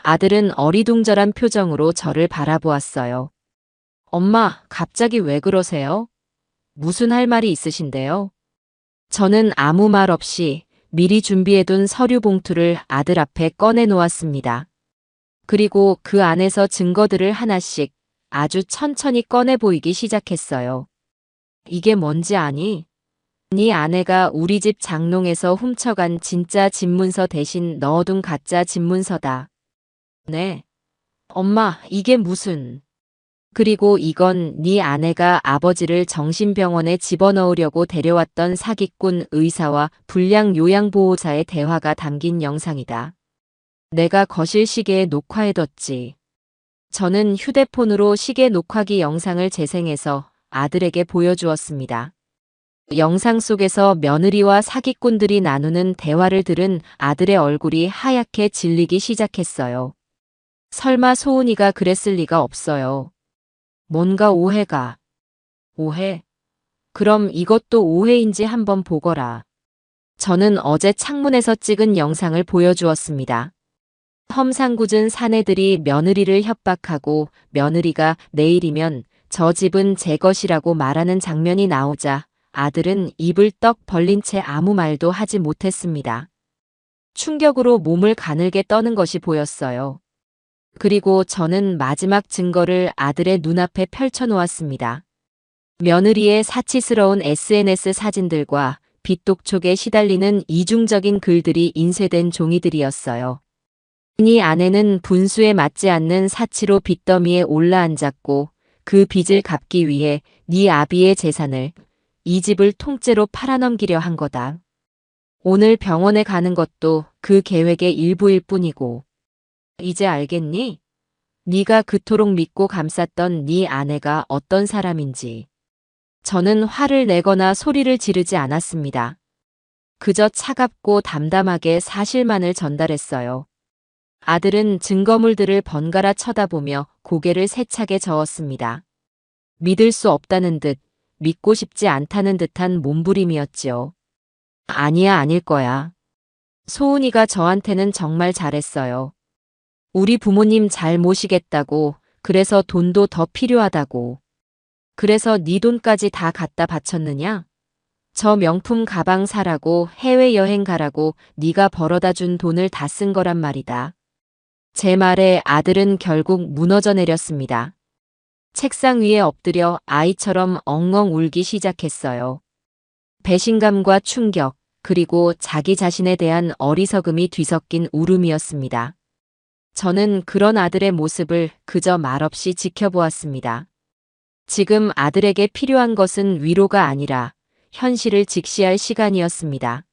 아들은 어리둥절한 표정으로 저를 바라보았어요. 엄마, 갑자기 왜 그러세요? 무슨 할 말이 있으신데요? 저는 아무 말 없이 미리 준비해둔 서류 봉투를 아들 앞에 꺼내 놓았습니다. 그리고 그 안에서 증거들을 하나씩 아주 천천히 꺼내 보이기 시작했어요. 이게 뭔지 아니? 네 아내가 우리 집 장롱에서 훔쳐간 진짜 집문서 대신 넣어둔 가짜 집문서다. 네. 엄마, 이게 무슨... 그리고 이건 네 아내가 아버지를 정신병원에 집어넣으려고 데려왔던 사기꾼 의사와 불량 요양보호사의 대화가 담긴 영상이다. 내가 거실 시계에 녹화해뒀지. 저는 휴대폰으로 시계 녹화기 영상을 재생해서 아들에게 보여주었습니다. 영상 속에서 며느리와 사기꾼들이 나누는 대화를 들은 아들의 얼굴이 하얗게 질리기 시작했어요. 설마 소은이가 그랬을 리가 없어요. 뭔가 오해가. 오해? 그럼 이것도 오해인지 한번 보거라. 저는 어제 창문에서 찍은 영상을 보여주었습니다. 험상궂은 사내들이 며느리를 협박하고 며느리가 내일이면 저 집은 제 것이라고 말하는 장면이 나오자 아들은 입을 떡 벌린 채 아무 말도 하지 못했습니다. 충격으로 몸을 가늘게 떠는 것이 보였어요. 그리고 저는 마지막 증거를 아들의 눈앞에 펼쳐놓았습니다. 며느리의 사치스러운 SNS 사진들과 빚독촉에 시달리는 이중적인 글들이 인쇄된 종이들이었어요. 이 아내는 분수에 맞지 않는 사치로 빚더미에 올라앉았고 그 빚을 갚기 위해 네 아비의 재산을, 이 집을 통째로 팔아넘기려 한 거다. 오늘 병원에 가는 것도 그 계획의 일부일 뿐이고. 이제 알겠니? 네가 그토록 믿고 감쌌던 네 아내가 어떤 사람인지. 저는 화를 내거나 소리를 지르지 않았습니다. 그저 차갑고 담담하게 사실만을 전달했어요. 아들은 증거물들을 번갈아 쳐다보며 고개를 세차게 저었습니다. 믿을 수 없다는 듯, 믿고 싶지 않다는 듯한 몸부림이었지요. 아니야, 아닐 거야. 소은이가 저한테는 정말 잘했어요. 우리 부모님 잘 모시겠다고, 그래서 돈도 더 필요하다고. 그래서 네 돈까지 다 갖다 바쳤느냐? 저 명품 가방 사라고 해외여행 가라고 네가 벌어다 준 돈을 다 쓴 거란 말이다. 제 말에 아들은 결국 무너져 내렸습니다. 책상 위에 엎드려 아이처럼 엉엉 울기 시작했어요. 배신감과 충격, 그리고 자기 자신에 대한 어리석음이 뒤섞인 울음이었습니다. 저는 그런 아들의 모습을 그저 말없이 지켜보았습니다. 지금 아들에게 필요한 것은 위로가 아니라 현실을 직시할 시간이었습니다.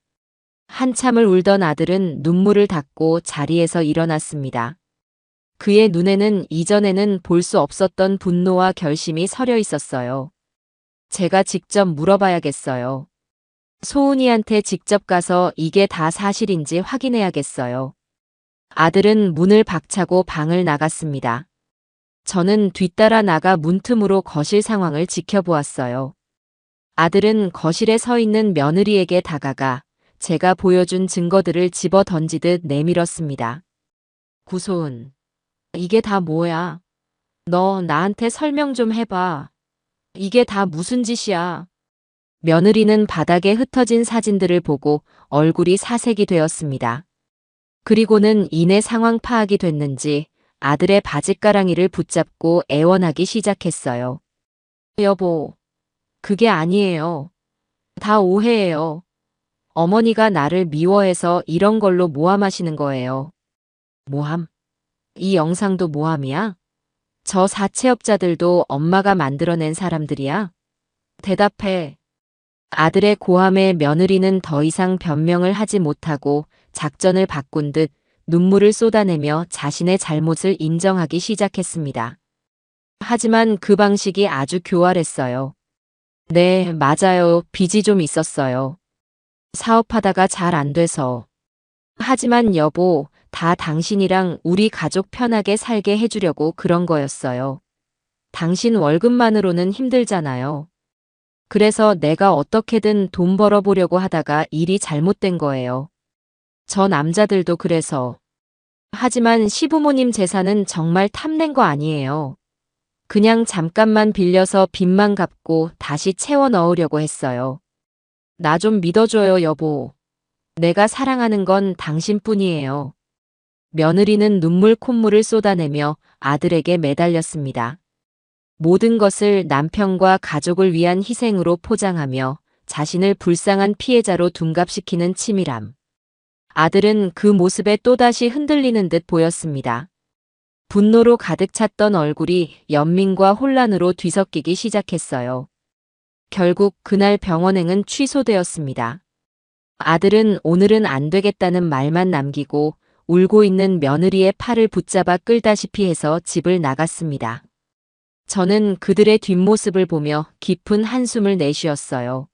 한참을 울던 아들은 눈물을 닦고 자리에서 일어났습니다. 그의 눈에는 이전에는 볼 수 없었던 분노와 결심이 서려 있었어요. 제가 직접 물어봐야겠어요. 소은이한테 직접 가서 이게 다 사실인지 확인해야겠어요. 아들은 문을 박차고 방을 나갔습니다. 저는 뒤따라 나가 문틈으로 거실 상황을 지켜보았어요. 아들은 거실에 서 있는 며느리에게 다가가 제가 보여준 증거들을 집어 던지듯 내밀었습니다. 구소은, 이게 다 뭐야? 너 나한테 설명 좀 해봐. 이게 다 무슨 짓이야? 며느리는 바닥에 흩어진 사진들을 보고 얼굴이 사색이 되었습니다. 그리고는 이내 상황 파악이 됐는지 아들의 바짓가랑이를 붙잡고 애원하기 시작했어요. 여보, 그게 아니에요. 다 오해예요. 어머니가 나를 미워해서 이런 걸로 모함하시는 거예요. 모함? 이 영상도 모함이야? 저 사채업자들도 엄마가 만들어낸 사람들이야? 대답해. 아들의 고함에 며느리는 더 이상 변명을 하지 못하고 작전을 바꾼 듯 눈물을 쏟아내며 자신의 잘못을 인정하기 시작했습니다. 하지만 그 방식이 아주 교활했어요. 네, 맞아요. 빚이 좀 있었어요. 사업하다가 잘 안 돼서. 하지만 여보, 다 당신이랑 우리 가족 편하게 살게 해주려고 그런 거였어요. 당신 월급만으로는 힘들잖아요. 그래서 내가 어떻게든 돈 벌어보려고 하다가 일이 잘못된 거예요. 저 남자들도 그래서. 하지만 시부모님 재산은 정말 탐낸 거 아니에요. 그냥 잠깐만 빌려서 빚만 갚고 다시 채워 넣으려고 했어요. 나 좀 믿어줘요, 여보. 내가 사랑하는 건 당신뿐이에요. 며느리는 눈물 콧물을 쏟아내며 아들에게 매달렸습니다. 모든 것을 남편과 가족을 위한 희생으로 포장하며 자신을 불쌍한 피해자로 둔갑시키는 치밀함. 아들은 그 모습에 또다시 흔들리는 듯 보였습니다. 분노로 가득 찼던 얼굴이 연민과 혼란으로 뒤섞이기 시작했어요. 결국 그날 병원행은 취소되었습니다. 아들은 오늘은 안 되겠다는 말만 남기고 울고 있는 며느리의 팔을 붙잡아 끌다시피 해서 집을 나갔습니다. 저는 그들의 뒷모습을 보며 깊은 한숨을 내쉬었어요.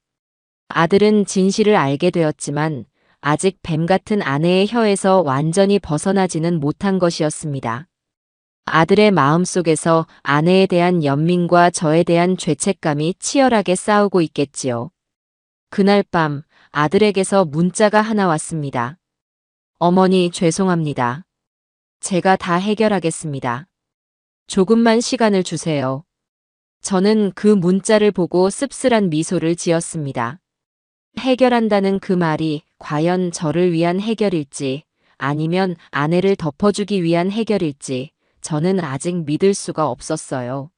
아들은 진실을 알게 되었지만 아직 뱀 같은 아내의 혀에서 완전히 벗어나지는 못한 것이었습니다. 아들의 마음속에서 아내에 대한 연민과 저에 대한 죄책감이 치열하게 싸우고 있겠지요. 그날 밤 아들에게서 문자가 하나 왔습니다. 어머니 죄송합니다. 제가 다 해결하겠습니다. 조금만 시간을 주세요. 저는 그 문자를 보고 씁쓸한 미소를 지었습니다. 해결한다는 그 말이 과연 저를 위한 해결일지 아니면 아내를 덮어주기 위한 해결일지 저는 아직 믿을 수가 없었어요.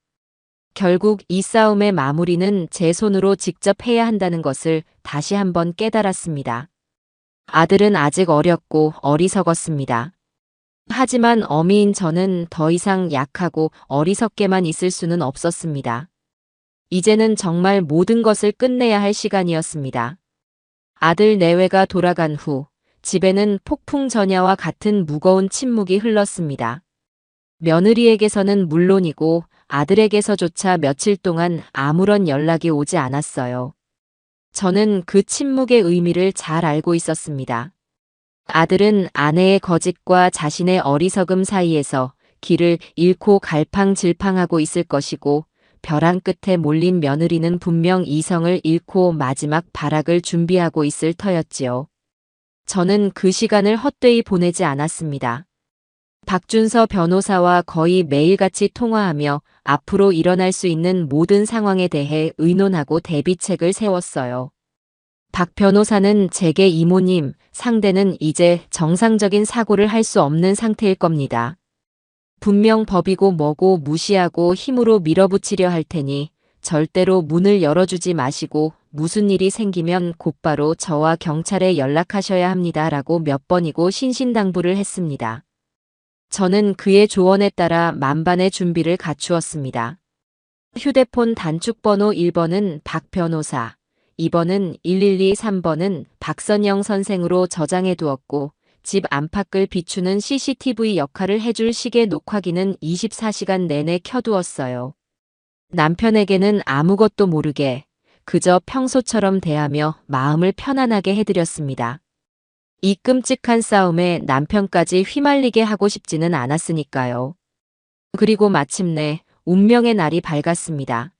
결국 이 싸움의 마무리는 제 손으로 직접 해야 한다는 것을 다시 한번 깨달았습니다. 아들은 아직 어렸고 어리석었습니다. 하지만 어미인 저는 더 이상 약하고 어리석게만 있을 수는 없었습니다. 이제는 정말 모든 것을 끝내야 할 시간이었습니다. 아들 내외가 돌아간 후 집에는 폭풍 전야와 같은 무거운 침묵이 흘렀습니다. 며느리에게서는 물론이고 아들에게서조차 며칠 동안 아무런 연락이 오지 않았어요. 저는 그 침묵의 의미를 잘 알고 있었습니다. 아들은 아내의 거짓과 자신의 어리석음 사이에서 길을 잃고 갈팡질팡하고 있을 것이고 벼랑 끝에 몰린 며느리는 분명 이성을 잃고 마지막 발악을 준비하고 있을 터였지요. 저는 그 시간을 헛되이 보내지 않았습니다. 박준서 변호사와 거의 매일같이 통화하며 앞으로 일어날 수 있는 모든 상황에 대해 의논하고 대비책을 세웠어요. 박 변호사는 제게 이모님, 상대는 이제 정상적인 사고를 할 수 없는 상태일 겁니다. 분명 법이고 뭐고 무시하고 힘으로 밀어붙이려 할 테니 절대로 문을 열어주지 마시고 무슨 일이 생기면 곧바로 저와 경찰에 연락하셔야 합니다라고 몇 번이고 신신당부를 했습니다. 저는 그의 조언에 따라 만반의 준비를 갖추었습니다. 휴대폰 단축번호 1번은 박 변호사, 2번은 112, 3번은 박선영 선생으로 저장해 두었고 집 안팎을 비추는 CCTV 역할을 해줄 시계 녹화기는 24시간 내내 켜두었어요. 남편에게는 아무것도 모르게 그저 평소처럼 대하며 마음을 편안하게 해드렸습니다. 이 끔찍한 싸움에 남편까지 휘말리게 하고 싶지는 않았으니까요. 그리고 마침내 운명의 날이 밝았습니다.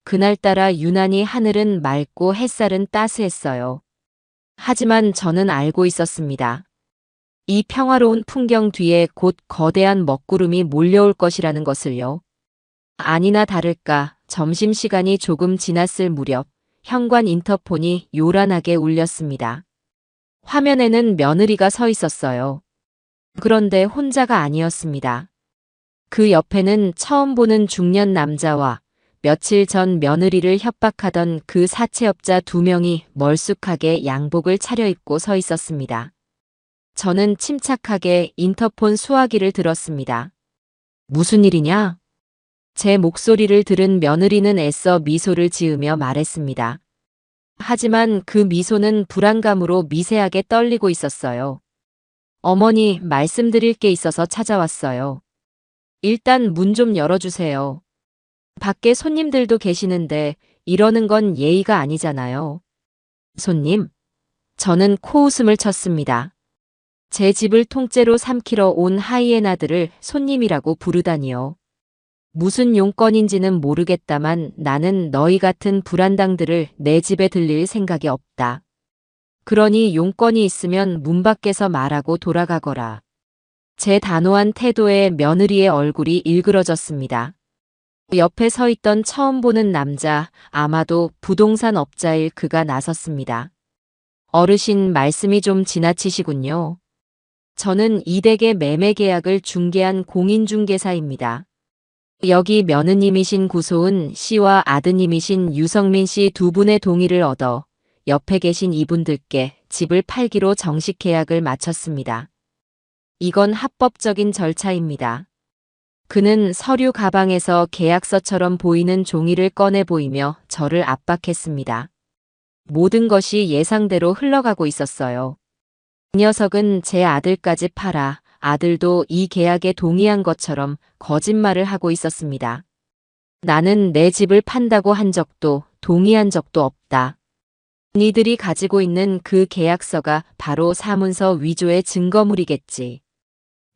그날따라 유난히 하늘은 맑고 햇살은 따스했어요. 하지만 저는 알고 있었습니다. 이 평화로운 풍경 뒤에 곧 거대한 먹구름이 몰려올 것이라는 것을요. 아니나 다를까 점심시간이 조금 지났을 무렵 현관 인터폰이 요란하게 울렸습니다. 화면에는 며느리가 서 있었어요. 그런데 혼자가 아니었습니다. 그 옆에는 처음 보는 중년 남자와 며칠 전 며느리를 협박하던 그 사채업자 2명이 멀쑥하게 양복을 차려입고 서 있었습니다. 저는 침착하게 인터폰 수화기를 들었습니다. 무슨 일이냐? 제 목소리를 들은 며느리는 애써 미소를 지으며 말했습니다. 하지만 그 미소는 불안감으로 미세하게 떨리고 있었어요. 어머니, 말씀드릴 게 있어서 찾아왔어요. 일단 문 좀 열어주세요. 밖에 손님들도 계시는데 이러는 건 예의가 아니잖아요. 손님? 저는 코웃음을 쳤습니다. 제 집을 통째로 삼키러 온 하이에나들을 손님이라고 부르다니요. 무슨 용건인지는 모르겠다만 나는 너희 같은 불안당들을 내 집에 들릴 생각이 없다. 그러니 용건이 있으면 문 밖에서 말하고 돌아가거라. 제 단호한 태도에 며느리의 얼굴이 일그러졌습니다. 옆에 서 있던 처음 보는 남자, 아마도 부동산 업자일 그가 나섰습니다. 어르신 말씀이 좀 지나치시군요. 저는 이댁의 매매 계약을 중개한 공인중개사입니다. 여기 며느님이신 구소은 씨와 아드님이신 유성민 씨 두 분의 동의를 얻어 옆에 계신 이분들께 집을 팔기로 정식 계약을 마쳤습니다. 이건 합법적인 절차입니다. 그는 서류 가방에서 계약서처럼 보이는 종이를 꺼내 보이며 저를 압박했습니다. 모든 것이 예상대로 흘러가고 있었어요. 이 녀석은 제 아들까지 팔아 아들도 이 계약에 동의한 것처럼 거짓말을 하고 있었습니다. 나는 내 집을 판다고 한 적도 동의한 적도 없다. 니들이 가지고 있는 그 계약서가 바로 사문서 위조의 증거물이겠지.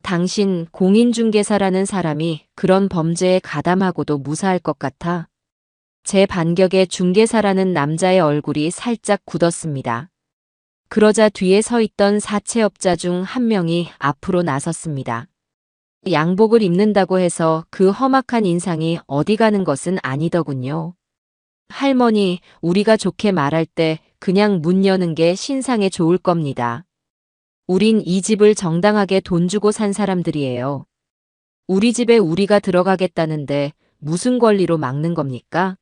당신 공인중개사라는 사람이 그런 범죄에 가담하고도 무사할 것 같아? 제 반격에 중개사라는 남자의 얼굴이 살짝 굳었습니다. 그러자 뒤에 서 있던 사채업자 중 한 명이 앞으로 나섰습니다. 양복을 입는다고 해서 그 험악한 인상이 어디 가는 것은 아니더군요. 할머니, 우리가 좋게 말할 때 그냥 문 여는 게 신상에 좋을 겁니다. 우린 이 집을 정당하게 돈 주고 산 사람들이에요. 우리 집에 우리가 들어가겠다는데 무슨 권리로 막는 겁니까?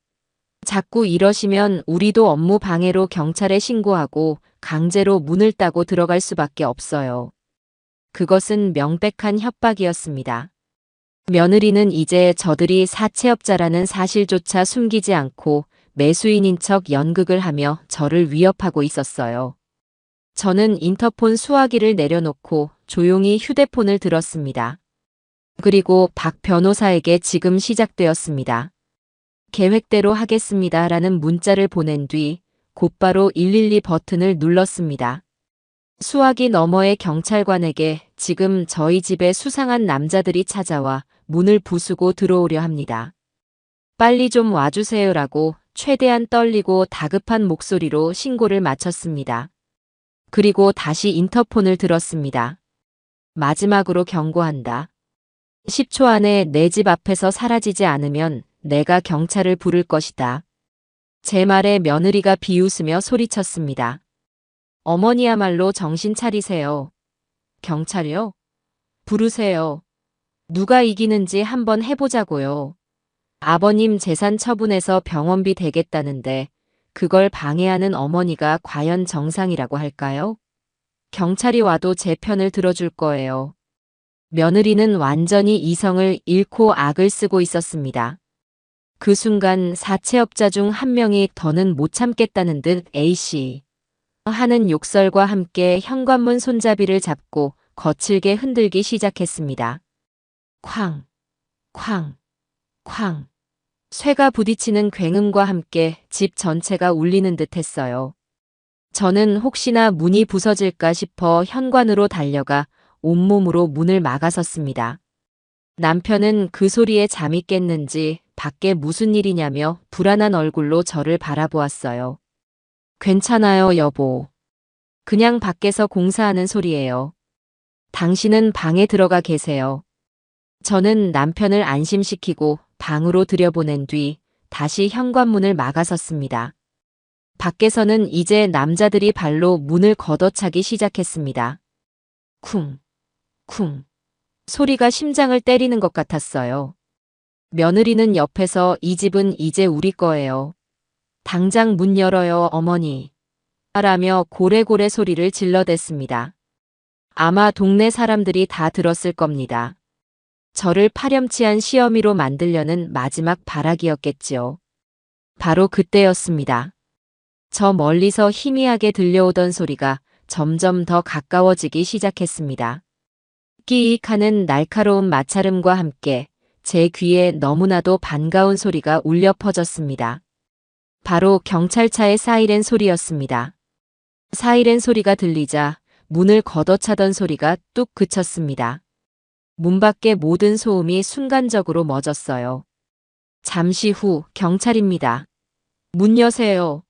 자꾸 이러시면 우리도 업무 방해로 경찰에 신고하고 강제로 문을 따고 들어갈 수밖에 없어요. 그것은 명백한 협박이었습니다. 며느리는 이제 저들이 사채업자라는 사실조차 숨기지 않고 매수인인 척 연극을 하며 저를 위협하고 있었어요. 저는 인터폰 수화기를 내려놓고 조용히 휴대폰을 들었습니다. 그리고 박 변호사에게 지금 시작되었습니다. 계획대로 하겠습니다라는 문자를 보낸 뒤 곧바로 112 버튼을 눌렀습니다. 수화기 너머의 경찰관에게 지금 저희 집에 수상한 남자들이 찾아와 문을 부수고 들어오려 합니다. 빨리 좀 와주세요라고 최대한 떨리고 다급한 목소리로 신고를 마쳤습니다. 그리고 다시 인터폰을 들었습니다. 마지막으로 경고한다. 10초 안에 내 집 앞에서 사라지지 않으면 내가 경찰을 부를 것이다. 제 말에 며느리가 비웃으며 소리쳤습니다. 어머니야말로 정신 차리세요. 경찰이요? 부르세요. 누가 이기는지 한번 해보자고요. 아버님 재산 처분해서 병원비 되겠다는데 그걸 방해하는 어머니가 과연 정상이라고 할까요? 경찰이 와도 제 편을 들어줄 거예요. 며느리는 완전히 이성을 잃고 악을 쓰고 있었습니다. 그 순간 사채업자 중 한 명이 더는 못 참겠다는 듯 A씨 하는 욕설과 함께 현관문 손잡이를 잡고 거칠게 흔들기 시작했습니다. 쾅, 쾅, 쾅. 쇠가 부딪히는 굉음과 함께 집 전체가 울리는 듯 했어요. 저는 혹시나 문이 부서질까 싶어 현관으로 달려가 온몸으로 문을 막아섰습니다. 남편은 그 소리에 잠이 깼는지 밖에 무슨 일이냐며 불안한 얼굴로 저를 바라보았어요. 괜찮아요, 여보. 그냥 밖에서 공사하는 소리예요. 당신은 방에 들어가 계세요. 저는 남편을 안심시키고 방으로 들여보낸 뒤 다시 현관문을 막아섰습니다. 밖에서는 이제 남자들이 발로 문을 걷어차기 시작했습니다. 쿵, 쿵. 소리가 심장을 때리는 것 같았어요. 며느리는 옆에서 이 집은 이제 우리 거예요. 당장 문 열어요, 어머니. 라며 고래고래 소리를 질러댔습니다. 아마 동네 사람들이 다 들었을 겁니다. 저를 파렴치한 시어미로 만들려는 마지막 발악이었겠지요. 바로 그때였습니다. 저 멀리서 희미하게 들려오던 소리가 점점 더 가까워지기 시작했습니다. 끼익하는 날카로운 마찰음과 함께 제 귀에 너무나도 반가운 소리가 울려 퍼졌습니다. 바로 경찰차의 사이렌 소리였습니다. 사이렌 소리가 들리자 문을 걷어차던 소리가 뚝 그쳤습니다. 문 밖의 모든 소음이 순간적으로 멎었어요. 잠시 후 경찰입니다. 문 여세요.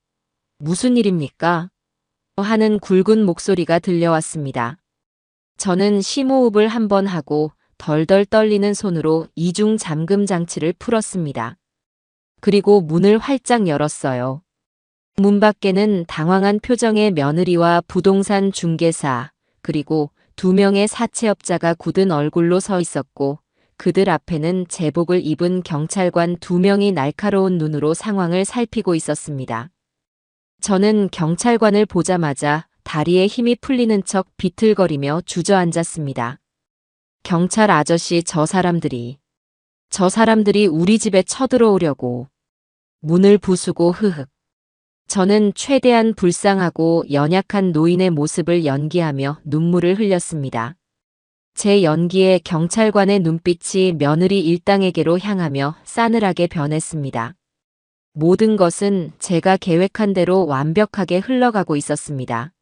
무슨 일입니까? 하는 굵은 목소리가 들려왔습니다. 저는 심호흡을 한번 하고 덜덜 떨리는 손으로 이중 잠금 장치를 풀었습니다. 그리고 문을 활짝 열었어요. 문 밖에는 당황한 표정의 며느리와 부동산 중개사, 그리고 두 명의 사채업자가 굳은 얼굴로 서 있었고 그들 앞에는 제복을 입은 경찰관 두 명이 날카로운 눈으로 상황을 살피고 있었습니다. 저는 경찰관을 보자마자 다리에 힘이 풀리는 척 비틀거리며 주저앉았습니다. 경찰 아저씨, 저 사람들이 우리 집에 쳐들어오려고. 문을 부수고 흐흑. 저는 최대한 불쌍하고 연약한 노인의 모습을 연기하며 눈물을 흘렸습니다. 제 연기에 경찰관의 눈빛이 며느리 일당에게로 향하며 싸늘하게 변했습니다. 모든 것은 제가 계획한 대로 완벽하게 흘러가고 있었습니다.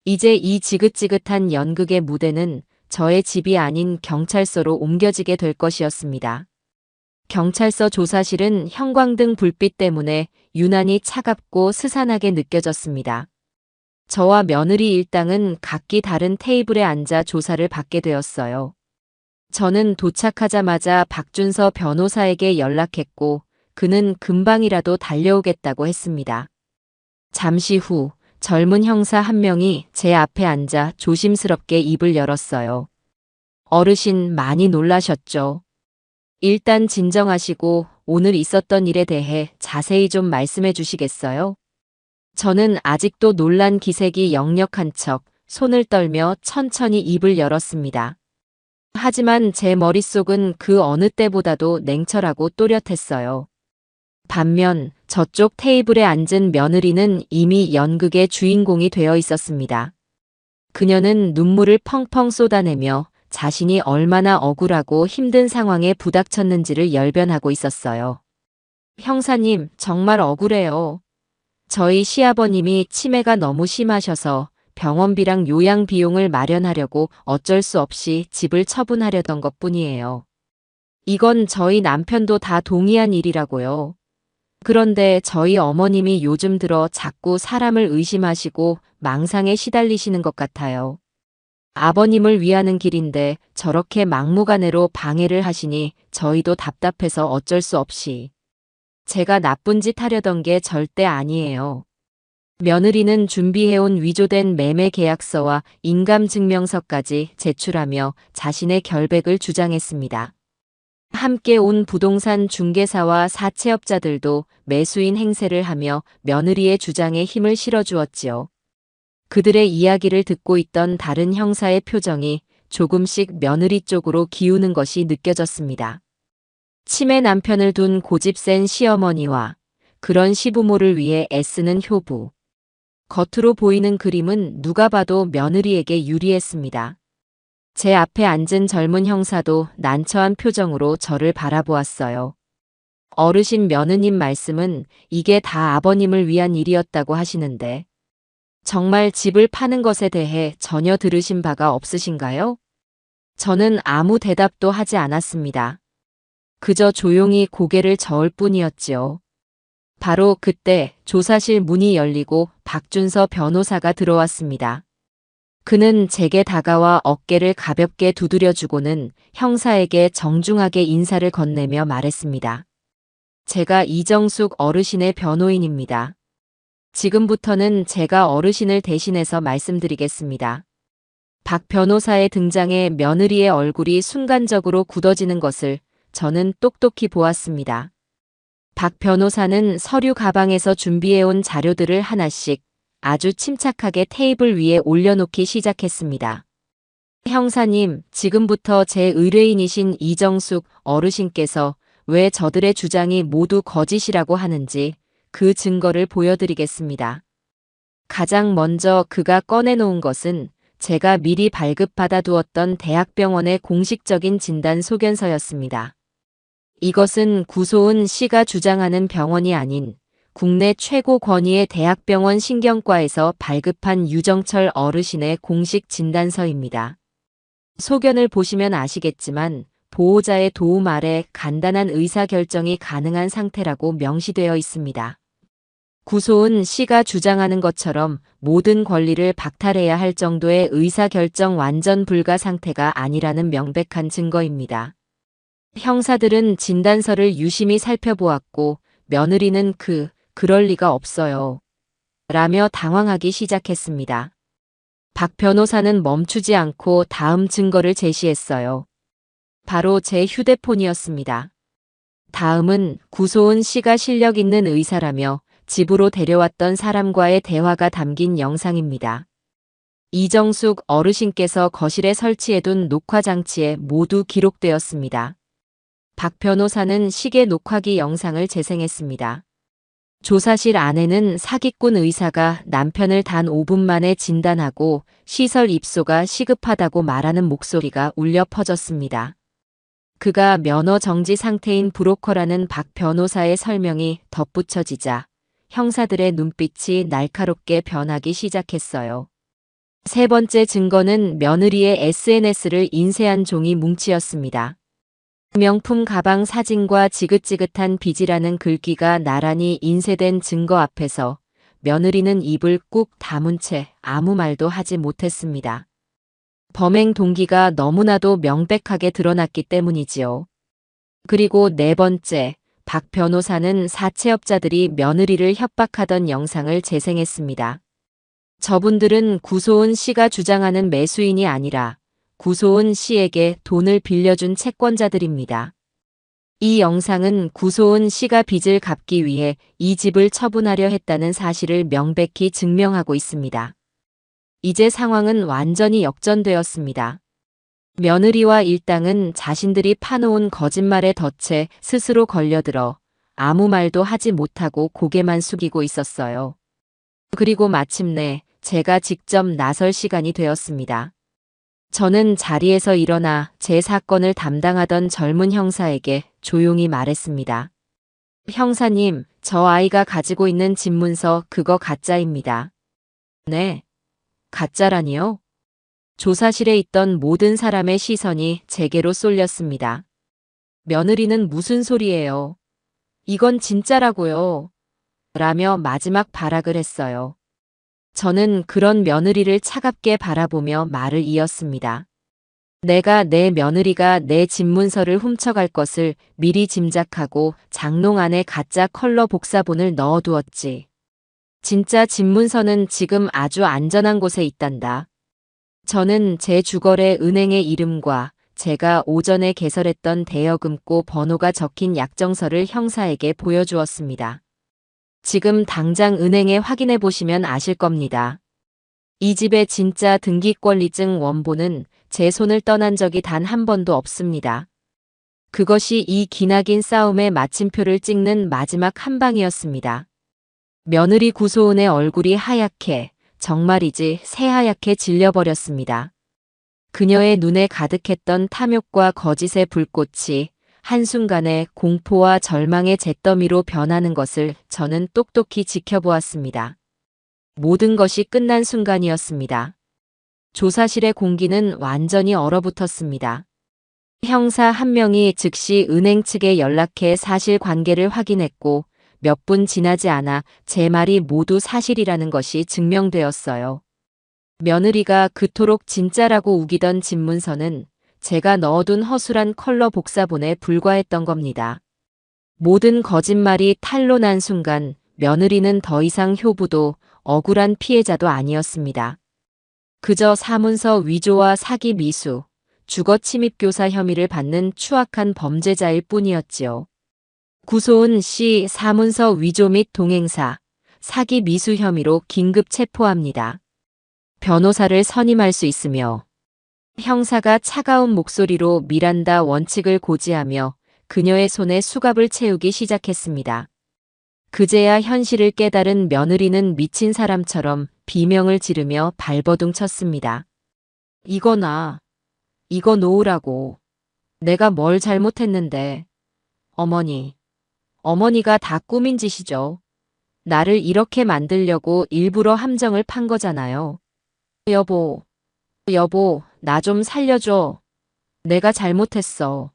이제 이 지긋지긋한 연극의 무대는 저의 집이 아닌 경찰서로 옮겨지게 될 것이었습니다. 경찰서 조사실은 형광등 불빛 때문에 유난히 차갑고 스산하게 느껴졌습니다. 저와 며느리 일당은 각기 다른 테이블에 앉아 조사를 받게 되었어요. 저는 도착하자마자 박준서 변호사에게 연락했고 그는 금방이라도 달려오겠다고 했습니다. 잠시 후 젊은 형사 한 명이 제 앞에 앉아 조심스럽게 입을 열었어요. 어르신, 많이 놀라셨죠? 일단 진정하시고 오늘 있었던 일에 대해 자세히 좀 말씀해 주시겠어요? 저는 아직도 놀란 기색이 역력한 척 손을 떨며 천천히 입을 열었습니다. 하지만 제 머릿속은 그 어느 때보다도 냉철하고 또렷했어요. 반면 저쪽 테이블에 앉은 며느리는 이미 연극의 주인공이 되어 있었습니다. 그녀는 눈물을 펑펑 쏟아내며 자신이 얼마나 억울하고 힘든 상황에 부닥쳤는지를 열변하고 있었어요. 형사님, 정말 억울해요. 저희 시아버님이 치매가 너무 심하셔서 병원비랑 요양 비용을 마련하려고 어쩔 수 없이 집을 처분하려던 것뿐이에요. 이건 저희 남편도 다 동의한 일이라고요. 그런데 저희 어머님이 요즘 들어 자꾸 사람을 의심하시고 망상에 시달리시는 것 같아요. 아버님을 위하는 길인데 저렇게 막무가내로 방해를 하시니 저희도 답답해서 어쩔 수 없이. 제가 나쁜 짓 하려던 게 절대 아니에요. 며느리는 준비해온 위조된 매매 계약서와 인감증명서까지 제출하며 자신의 결백을 주장했습니다. 함께 온 부동산 중개사와 사채업자들도 매수인 행세를 하며 며느리의 주장에 힘을 실어주었지요. 그들의 이야기를 듣고 있던 다른 형사의 표정이 조금씩 며느리 쪽으로 기우는 것이 느껴졌습니다. 치매 남편을 둔 고집센 시어머니와 그런 시부모를 위해 애쓰는 효부. 겉으로 보이는 그림은 누가 봐도 며느리에게 유리했습니다. 제 앞에 앉은 젊은 형사도 난처한 표정으로 저를 바라보았어요. 어르신, 며느님 말씀은 이게 다 아버님을 위한 일이었다고 하시는데 정말 집을 파는 것에 대해 전혀 들으신 바가 없으신가요? 저는 아무 대답도 하지 않았습니다. 그저 조용히 고개를 저을 뿐이었지요. 바로 그때 조사실 문이 열리고 박준서 변호사가 들어왔습니다. 그는 제게 다가와 어깨를 가볍게 두드려주고는 형사에게 정중하게 인사를 건네며 말했습니다. 제가 이정숙 어르신의 변호인입니다. 지금부터는 제가 어르신을 대신해서 말씀드리겠습니다. 박 변호사의 등장에 며느리의 얼굴이 순간적으로 굳어지는 것을 저는 똑똑히 보았습니다. 박 변호사는 서류 가방에서 준비해온 자료들을 하나씩 아주 침착하게 테이블 위에 올려놓기 시작했습니다. 형사님, 지금부터 제 의뢰인이신 이정숙 어르신께서 왜 저들의 주장이 모두 거짓이라고 하는지 그 증거를 보여드리겠습니다. 가장 먼저 그가 꺼내놓은 것은 제가 미리 발급받아 두었던 대학병원의 공식적인 진단 소견서였습니다. 이것은 구소은 씨가 주장하는 병원이 아닌 국내 최고 권위의 대학병원 신경과에서 발급한 유정철 어르신의 공식 진단서입니다. 소견을 보시면 아시겠지만 보호자의 도움 아래 간단한 의사결정이 가능한 상태라고 명시되어 있습니다. 구소은 씨가 주장하는 것처럼 모든 권리를 박탈해야 할 정도의 의사결정 완전 불가 상태가 아니라는 명백한 증거입니다. 형사들은 진단서를 유심히 살펴보았고 며느리는 그럴 리가 없어요. 라며 당황하기 시작했습니다. 박 변호사는 멈추지 않고 다음 증거를 제시했어요. 바로 제 휴대폰이었습니다. 다음은 구소은 씨가 실력 있는 의사라며 집으로 데려왔던 사람과의 대화가 담긴 영상입니다. 이정숙 어르신께서 거실에 설치해둔 녹화장치에 모두 기록되었습니다. 박 변호사는 시계 녹화기 영상을 재생했습니다. 조사실 안에는 사기꾼 의사가 남편을 단 5분 만에 진단하고 시설 입소가 시급하다고 말하는 목소리가 울려 퍼졌습니다. 그가 면허 정지 상태인 브로커라는 박 변호사의 설명이 덧붙여지자 형사들의 눈빛이 날카롭게 변하기 시작했어요. 세 번째 증거는 며느리의 SNS를 인쇄한 종이 뭉치였습니다. 명품 가방 사진과 지긋지긋한 빚이라는 글귀가 나란히 인쇄된 증거 앞에서 며느리는 입을 꾹 다문 채 아무 말도 하지 못했습니다. 범행 동기가 너무나도 명백하게 드러났기 때문이지요. 그리고 네 번째, 박 변호사는 사채업자들이 며느리를 협박하던 영상을 재생했습니다. 저분들은 구소은 씨가 주장하는 매수인이 아니라 구소은 씨에게 돈을 빌려준 채권자들입니다. 이 영상은 구소은 씨가 빚을 갚기 위해 이 집을 처분하려 했다는 사실을 명백히 증명하고 있습니다. 이제 상황은 완전히 역전되었습니다. 며느리와 일당은 자신들이 파놓은 거짓말에 덫에 스스로 걸려들어 아무 말도 하지 못하고 고개만 숙이고 있었어요. 그리고 마침내 제가 직접 나설 시간이 되었습니다. 저는 자리에서 일어나 제 사건을 담당하던 젊은 형사에게 조용히 말했습니다. 형사님, 저 아이가 가지고 있는 집문서 그거 가짜입니다. 네? 가짜라니요? 조사실에 있던 모든 사람의 시선이 제게로 쏠렸습니다. 며느리는 무슨 소리예요? 이건 진짜라고요. 라며 마지막 발악을 했어요. 저는 그런 며느리를 차갑게 바라보며 말을 이었습니다. 내가 내 며느리가 내 집문서를 훔쳐갈 것을 미리 짐작하고 장롱 안에 가짜 컬러 복사본을 넣어두었지. 진짜 집문서는 지금 아주 안전한 곳에 있단다. 저는 제 주거래 은행의 이름과 제가 오전에 개설했던 대여금고 번호가 적힌 약정서를 형사에게 보여주었습니다. 지금 당장 은행에 확인해 보시면 아실 겁니다. 이 집의 진짜 등기권리증 원본은 제 손을 떠난 적이 단 한 번도 없습니다. 그것이 이 기나긴 싸움의 마침표를 찍는 마지막 한 방이었습니다. 며느리 구소은의 얼굴이 하얗게, 정말이지 새하얗게 질려버렸습니다. 그녀의 눈에 가득했던 탐욕과 거짓의 불꽃이 한순간에 공포와 절망의 잿더미로 변하는 것을 저는 똑똑히 지켜보았습니다. 모든 것이 끝난 순간이었습니다. 조사실의 공기는 완전히 얼어붙었습니다. 형사 한 명이 즉시 은행 측에 연락해 사실관계를 확인했고 몇 분 지나지 않아 제 말이 모두 사실이라는 것이 증명되었어요. 며느리가 그토록 진짜라고 우기던 집문서는 제가 넣어둔 허술한 컬러 복사본에 불과했던 겁니다. 모든 거짓말이 탄로난 순간 며느리는 더 이상 효부도 억울한 피해자도 아니었습니다. 그저 사문서 위조와 사기 미수, 주거 침입 교사 혐의를 받는 추악한 범죄자일 뿐이었지요. 구소은 씨 사문서 위조 및 동행사, 사기 미수 혐의로 긴급 체포합니다. 변호사를 선임할 수 있으며 형사가 차가운 목소리로 미란다 원칙을 고지하며 그녀의 손에 수갑을 채우기 시작했습니다. 그제야 현실을 깨달은 며느리는 미친 사람처럼 비명을 지르며 발버둥 쳤습니다. 이거 놓으라고. 내가 뭘 잘못했는데. 어머니가 다 꾸민 짓이죠. 나를 이렇게 만들려고 일부러 함정을 판 거잖아요. 여보, 나 좀 살려줘. 내가 잘못했어.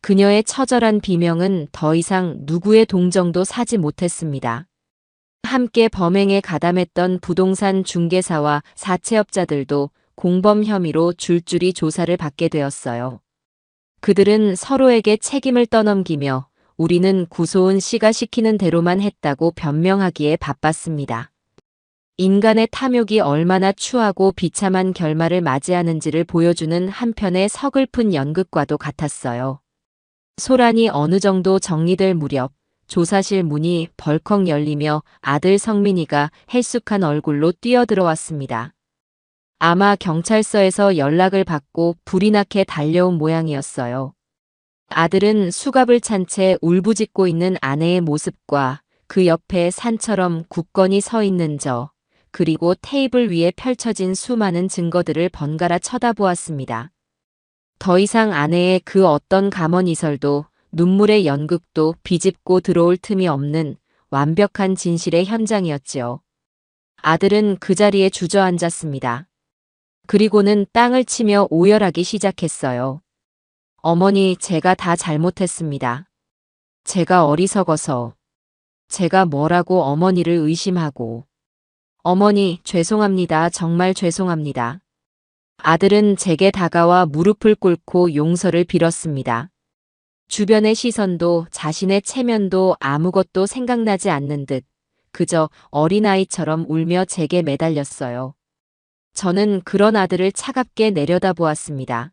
그녀의 처절한 비명은 더 이상 누구의 동정도 사지 못했습니다. 함께 범행에 가담했던 부동산 중개사와 사채업자들도 공범 혐의로 줄줄이 조사를 받게 되었어요. 그들은 서로에게 책임을 떠넘기며 우리는 구소은 씨가 시키는 대로만 했다고 변명하기에 바빴습니다. 인간의 탐욕이 얼마나 추하고 비참한 결말을 맞이하는지를 보여주는 한편의 서글픈 연극과도 같았어요. 소란이 어느 정도 정리될 무렵 조사실 문이 벌컥 열리며 아들 성민이가 헬쑥한 얼굴로 뛰어들어왔습니다. 아마 경찰서에서 연락을 받고 불이 나게 달려온 모양이었어요. 아들은 수갑을 찬 채 울부짖고 있는 아내의 모습과 그 옆에 산처럼 굳건히 서 있는 그리고 테이블 위에 펼쳐진 수많은 증거들을 번갈아 쳐다보았습니다. 더 이상 아내의 그 어떤 감언이설도 눈물의 연극도 비집고 들어올 틈이 없는 완벽한 진실의 현장이었지요. 아들은 그 자리에 주저앉았습니다. 그리고는 땅을 치며 오열하기 시작했어요. 어머니, 제가 다 잘못했습니다. 제가 어리석어서. 제가 뭐라고 어머니를 의심하고. 어머니, 죄송합니다. 정말 죄송합니다. 아들은 제게 다가와 무릎을 꿇고 용서를 빌었습니다. 주변의 시선도 자신의 체면도 아무것도 생각나지 않는 듯 그저 어린아이처럼 울며 제게 매달렸어요. 저는 그런 아들을 차갑게 내려다보았습니다.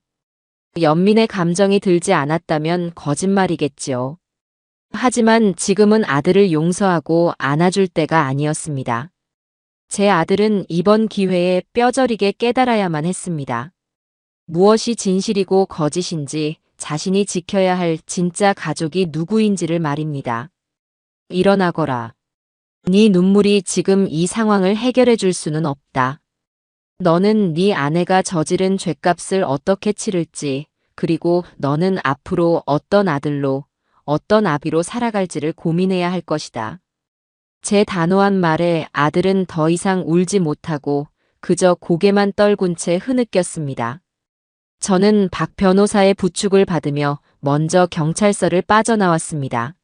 연민의 감정이 들지 않았다면 거짓말이겠지요. 하지만 지금은 아들을 용서하고 안아줄 때가 아니었습니다. 제 아들은 이번 기회에 뼈저리게 깨달아야만 했습니다. 무엇이 진실이고 거짓인지, 자신이 지켜야 할 진짜 가족이 누구인지를 말입니다. 일어나거라. 네 눈물이 지금 이 상황을 해결해 줄 수는 없다. 너는 네 아내가 저지른 죗값을 어떻게 치를지, 그리고 너는 앞으로 어떤 아들로, 어떤 아비로 살아갈지를 고민해야 할 것이다. 제 단호한 말에 아들은 더 이상 울지 못하고 그저 고개만 떨군 채 흐느꼈습니다. 저는 박 변호사의 부축을 받으며 먼저 경찰서를 빠져나왔습니다.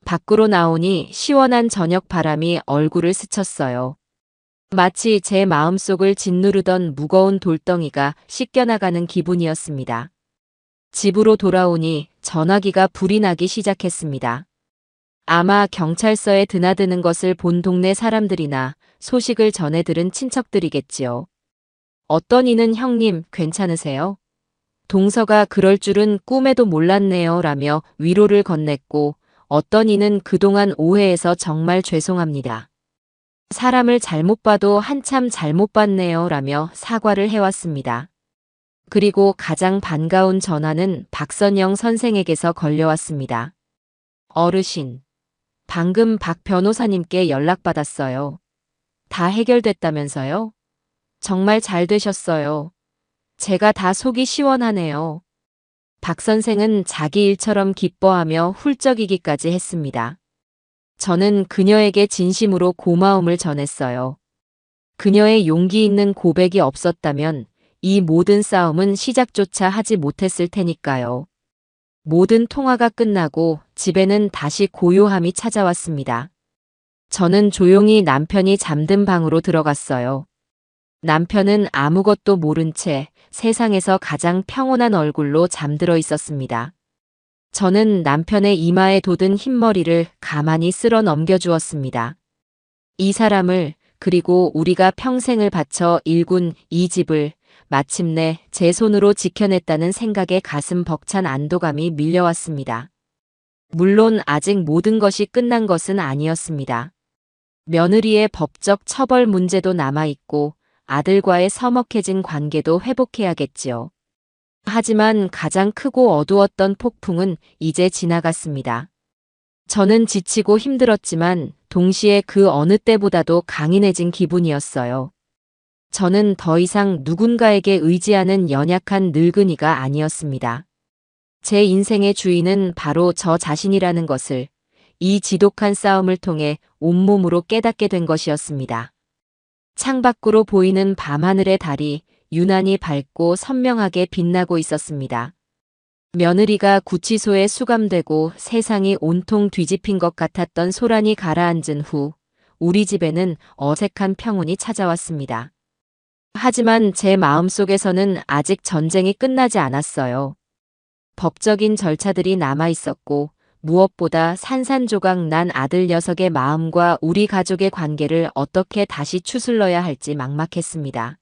밖으로 나오니 시원한 저녁 바람이 얼굴을 스쳤어요. 마치 제 마음속을 짓누르던 무거운 돌덩이가 씻겨나가는 기분이었습니다. 집으로 돌아오니 전화기가 불이 나기 시작했습니다. 아마 경찰서에 드나드는 것을 본 동네 사람들이나 소식을 전해 들은 친척들이겠지요. 어떤 이는 형님, 괜찮으세요? 동서가 그럴 줄은 꿈에도 몰랐네요 라며 위로를 건넸고, 어떤 이는 그동안 오해해서 정말 죄송합니다. 사람을 잘못 봐도 한참 잘못 봤네요 라며 사과를 해왔습니다. 그리고 가장 반가운 전화는 박선영 선생에게서 걸려왔습니다. 어르신, 방금 박 변호사님께 연락받았어요. 다 해결됐다면서요? 정말 잘 되셨어요. 제가 다 속이 시원하네요. 박 선생은 자기 일처럼 기뻐하며 훌쩍이기까지 했습니다. 저는 그녀에게 진심으로 고마움을 전했어요. 그녀의 용기 있는 고백이 없었다면 이 모든 싸움은 시작조차 하지 못했을 테니까요. 모든 통화가 끝나고 집에는 다시 고요함이 찾아왔습니다. 저는 조용히 남편이 잠든 방으로 들어갔어요. 남편은 아무것도 모른 채 세상에서 가장 평온한 얼굴로 잠들어 있었습니다. 저는 남편의 이마에 돋은 흰머리를 가만히 쓸어 넘겨주었습니다. 이 사람을, 그리고 우리가 평생을 바쳐 일군 이 집을 마침내 제 손으로 지켜냈다는 생각에 가슴 벅찬 안도감이 밀려왔습니다. 물론 아직 모든 것이 끝난 것은 아니었습니다. 며느리의 법적 처벌 문제도 남아있고 아들과의 서먹해진 관계도 회복해야겠지요. 하지만 가장 크고 어두웠던 폭풍은 이제 지나갔습니다. 저는 지치고 힘들었지만 동시에 그 어느 때보다도 강인해진 기분이었어요. 저는 더 이상 누군가에게 의지하는 연약한 늙은이가 아니었습니다. 제 인생의 주인은 바로 저 자신이라는 것을 이 지독한 싸움을 통해 온몸으로 깨닫게 된 것이었습니다. 창밖으로 보이는 밤하늘의 달이 유난히 밝고 선명하게 빛나고 있었습니다. 며느리가 구치소에 수감되고 세상이 온통 뒤집힌 것 같았던 소란이 가라앉은 후 우리 집에는 어색한 평온이 찾아왔습니다. 하지만 제 마음속에서는 아직 전쟁이 끝나지 않았어요. 법적인 절차들이 남아 있었고 무엇보다 산산조각 난 아들 녀석의 마음과 우리 가족의 관계를 어떻게 다시 추슬러야 할지 막막했습니다.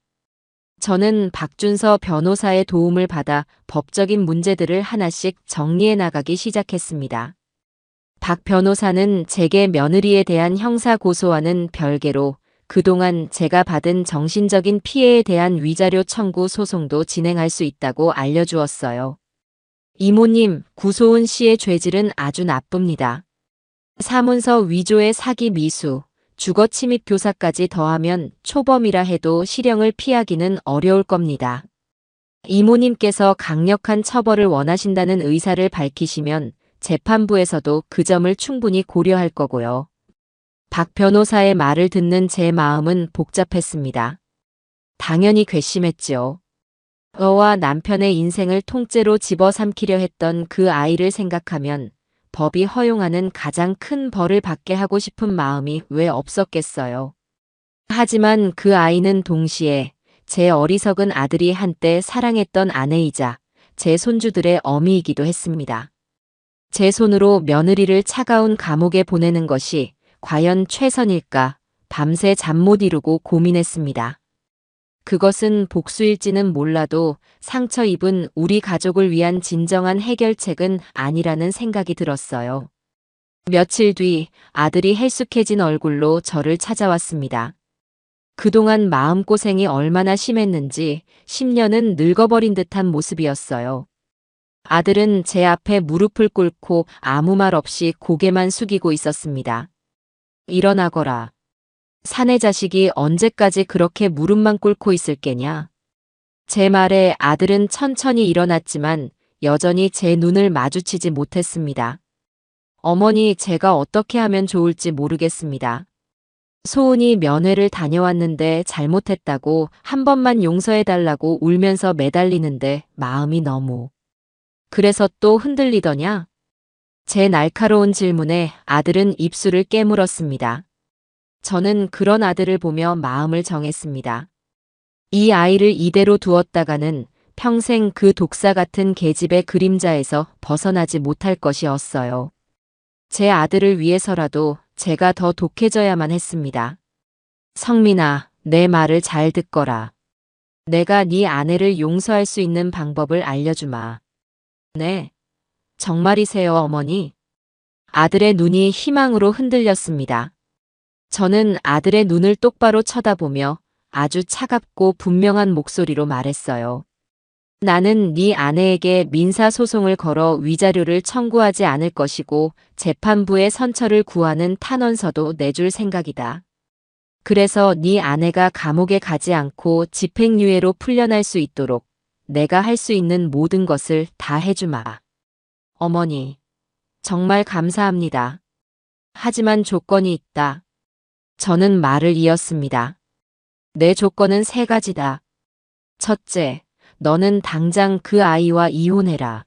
저는 박준서 변호사의 도움을 받아 법적인 문제들을 하나씩 정리해 나가기 시작했습니다. 박 변호사는 제게 며느리에 대한 형사 고소와는 별개로 그동안 제가 받은 정신적인 피해에 대한 위자료 청구 소송도 진행할 수 있다고 알려주었어요. 이모님, 구소은 씨의 죄질은 아주 나쁩니다. 사문서 위조의 사기 미수, 주거 침입 교사까지 더하면 초범이라 해도 실형을 피하기는 어려울 겁니다. 이모님께서 강력한 처벌을 원하신다는 의사를 밝히시면 재판부에서도 그 점을 충분히 고려할 거고요. 박 변호사의 말을 듣는 제 마음은 복잡했습니다. 당연히 괘씸했지요. 저와 남편의 인생을 통째로 집어삼키려 했던 그 아이를 생각하면 법이 허용하는 가장 큰 벌을 받게 하고 싶은 마음이 왜 없었겠어요. 하지만 그 아이는 동시에 제 어리석은 아들이 한때 사랑했던 아내이자 제 손주들의 어미이기도 했습니다. 제 손으로 며느리를 차가운 감옥에 보내는 것이 과연 최선일까 밤새 잠 못 이루고 고민했습니다. 그것은 복수일지는 몰라도 상처 입은 우리 가족을 위한 진정한 해결책은 아니라는 생각이 들었어요. 며칠 뒤 아들이 헬쑥해진 얼굴로 저를 찾아왔습니다. 그동안 마음고생이 얼마나 심했는지 10년은 늙어버린 듯한 모습이었어요. 아들은 제 앞에 무릎을 꿇고 아무 말 없이 고개만 숙이고 있었습니다. 일어나거라. 사내 자식이 언제까지 그렇게 무릎만 꿇고 있을 게냐. 제 말에 아들은 천천히 일어났지만 여전히 제 눈을 마주치지 못했습니다. 어머니, 제가 어떻게 하면 좋을지 모르겠습니다. 소은이 면회를 다녀왔는데 잘못했다고 한 번만 용서해달라고 울면서 매달리는데 마음이 너무. 그래서 또 흔들리더냐? 제 날카로운 질문에 아들은 입술을 깨물었습니다. 저는 그런 아들을 보며 마음을 정했습니다. 이 아이를 이대로 두었다가는 평생 그 독사 같은 계집의 그림자에서 벗어나지 못할 것이었어요. 제 아들을 위해서라도 제가 더 독해져야만 했습니다. 성민아, 내 말을 잘 듣거라. 내가 네 아내를 용서할 수 있는 방법을 알려주마. 네. 정말이세요, 어머니? 아들의 눈이 희망으로 흔들렸습니다. 저는 아들의 눈을 똑바로 쳐다보며 아주 차갑고 분명한 목소리로 말했어요. 나는 네 아내에게 민사소송을 걸어 위자료를 청구하지 않을 것이고 재판부의 선처를 구하는 탄원서도 내줄 생각이다. 그래서 네 아내가 감옥에 가지 않고 집행유예로 풀려날 수 있도록 내가 할 수 있는 모든 것을 다 해주마. 어머니, 정말 감사합니다. 하지만 조건이 있다. 저는 말을 이었습니다. 내 조건은 3가지다. 첫째, 너는 당장 그 아이와 이혼해라.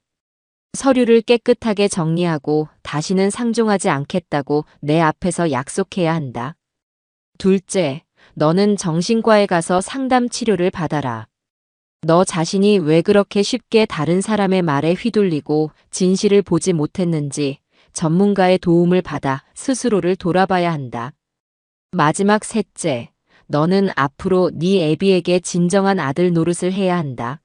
서류를 깨끗하게 정리하고 다시는 상종하지 않겠다고 내 앞에서 약속해야 한다. 둘째, 너는 정신과에 가서 상담 치료를 받아라. 너 자신이 왜 그렇게 쉽게 다른 사람의 말에 휘둘리고 진실을 보지 못했는지 전문가의 도움을 받아 스스로를 돌아봐야 한다. 마지막 셋째, 너는 앞으로 네 애비에게 진정한 아들 노릇을 해야 한다.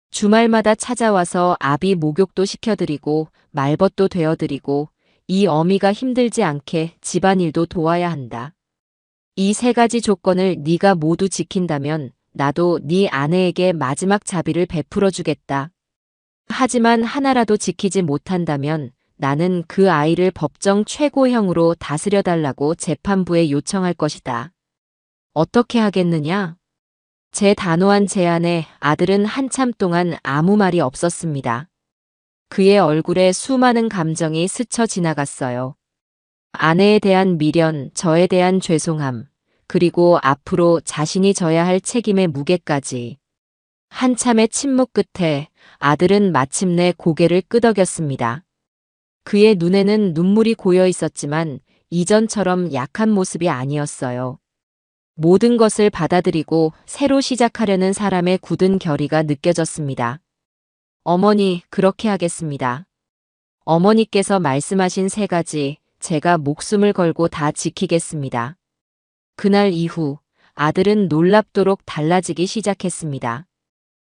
주말마다 찾아와서 아비 목욕도 시켜드리고 말벗도 되어드리고 이 어미가 힘들지 않게 집안일도 도와야 한다. 이 3가지 조건을 네가 모두 지킨다면 나도 네 아내에게 마지막 자비를 베풀어 주겠다. 하지만 하나라도 지키지 못한다면 나는 그 아이를 법정 최고형으로 다스려달라고 재판부에 요청할 것이다. 어떻게 하겠느냐? 제 단호한 제안에 아들은 한참 동안 아무 말이 없었습니다. 그의 얼굴에 수많은 감정이 스쳐 지나갔어요. 아내에 대한 미련, 저에 대한 죄송함, 그리고 앞으로 자신이 져야 할 책임의 무게까지. 한참의 침묵 끝에 아들은 마침내 고개를 끄덕였습니다. 그의 눈에는 눈물이 고여 있었지만 이전처럼 약한 모습이 아니었어요. 모든 것을 받아들이고 새로 시작하려는 사람의 굳은 결의가 느껴졌습니다. 어머니, 그렇게 하겠습니다. 어머니께서 말씀하신 3가지 제가 목숨을 걸고 다 지키겠습니다. 그날 이후 아들은 놀랍도록 달라지기 시작했습니다.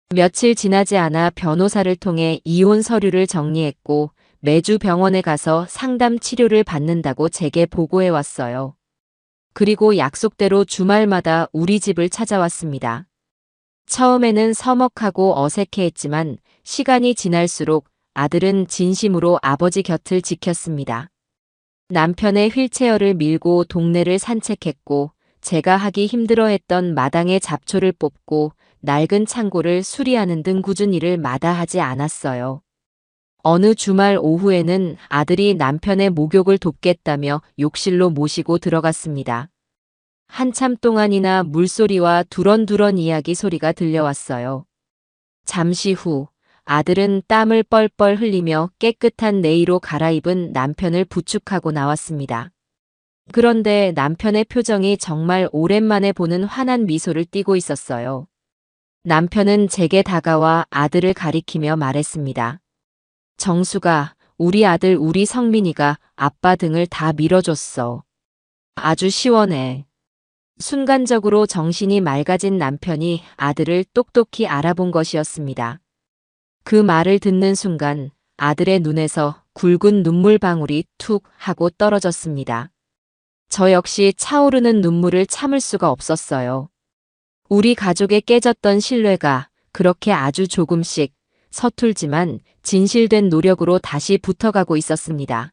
며칠 지나지 않아 변호사를 통해 이혼 서류를 정리했고 매주 병원에 가서 상담 치료를 받는다고 제게 보고해 왔어요. 그리고 약속대로 주말마다 우리 집을 찾아왔습니다. 처음에는 서먹하고 어색해했지만 시간이 지날수록 아들은 진심으로 아버지 곁을 지켰습니다. 남편의 휠체어를 밀고 동네를 산책했고 제가 하기 힘들어했던 마당에 잡초를 뽑고 낡은 창고를 수리하는 등 꾸준히 일을 마다하지 않았어요. 어느 주말 오후에는 아들이 남편의 목욕을 돕겠다며 욕실로 모시고 들어갔습니다. 한참 동안이나 물소리와 두런두런 이야기 소리가 들려왔어요. 잠시 후 아들은 땀을 뻘뻘 흘리며 깨끗한 내의로 갈아입은 남편을 부축하고 나왔습니다. 그런데 남편의 표정이 정말 오랜만에 보는 환한 미소를 띠고 있었어요. 남편은 제게 다가와 아들을 가리키며 말했습니다. 정수가, 우리 아들 우리 성민이가 아빠 등을 다 밀어줬어. 아주 시원해. 순간적으로 정신이 맑아진 남편이 아들을 똑똑히 알아본 것이었습니다. 그 말을 듣는 순간 아들의 눈에서 굵은 눈물방울이 툭 하고 떨어졌습니다. 저 역시 차오르는 눈물을 참을 수가 없었어요. 우리 가족의 깨졌던 신뢰가 그렇게 아주 조금씩 서툴지만 진실된 노력으로 다시 붙어가고 있었습니다.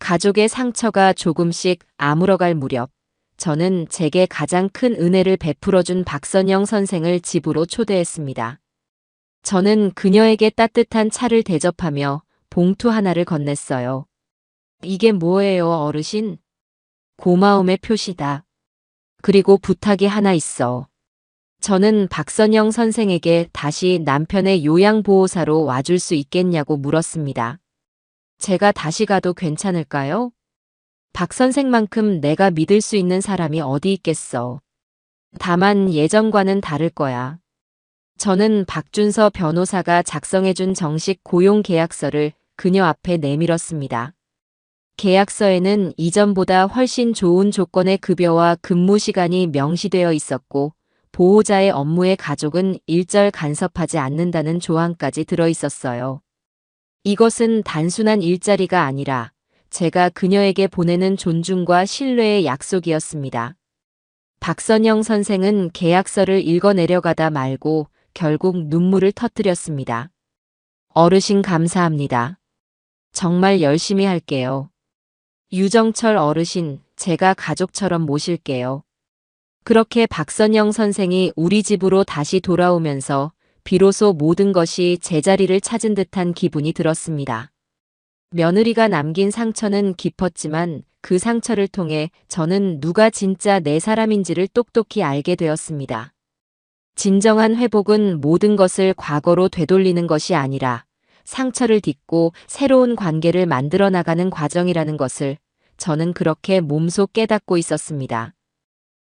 가족의 상처가 조금씩 아물어갈 무렵 저는 제게 가장 큰 은혜를 베풀어준 박선영 선생을 집으로 초대했습니다. 저는 그녀에게 따뜻한 차를 대접하며 봉투 하나를 건넸어요. 이게 뭐예요, 어르신? 고마움의 표시다. 그리고 부탁이 하나 있어. 저는 박선영 선생에게 다시 남편의 요양보호사로 와줄 수 있겠냐고 물었습니다. 제가 다시 가도 괜찮을까요? 박 선생만큼 내가 믿을 수 있는 사람이 어디 있겠어. 다만 예전과는 다를 거야. 저는 박준서 변호사가 작성해준 정식 고용계약서를 그녀 앞에 내밀었습니다. 계약서에는 이전보다 훨씬 좋은 조건의 급여와 근무 시간이 명시되어 있었고 보호자의 업무에 가족은 일절 간섭하지 않는다는 조항까지 들어 있었어요. 이것은 단순한 일자리가 아니라 제가 그녀에게 보내는 존중과 신뢰의 약속이었습니다. 박선영 선생은 계약서를 읽어내려가다 말고 결국 눈물을 터뜨렸습니다. 어르신 감사합니다. 정말 열심히 할게요. 유정철 어르신, 제가 가족처럼 모실게요. 그렇게 박선영 선생이 우리 집으로 다시 돌아오면서 비로소 모든 것이 제자리를 찾은 듯한 기분이 들었습니다. 며느리가 남긴 상처는 깊었지만 그 상처를 통해 저는 누가 진짜 내 사람인지를 똑똑히 알게 되었습니다. 진정한 회복은 모든 것을 과거로 되돌리는 것이 아니라 상처를 딛고 새로운 관계를 만들어 나가는 과정이라는 것을 저는 그렇게 몸소 깨닫고 있었습니다.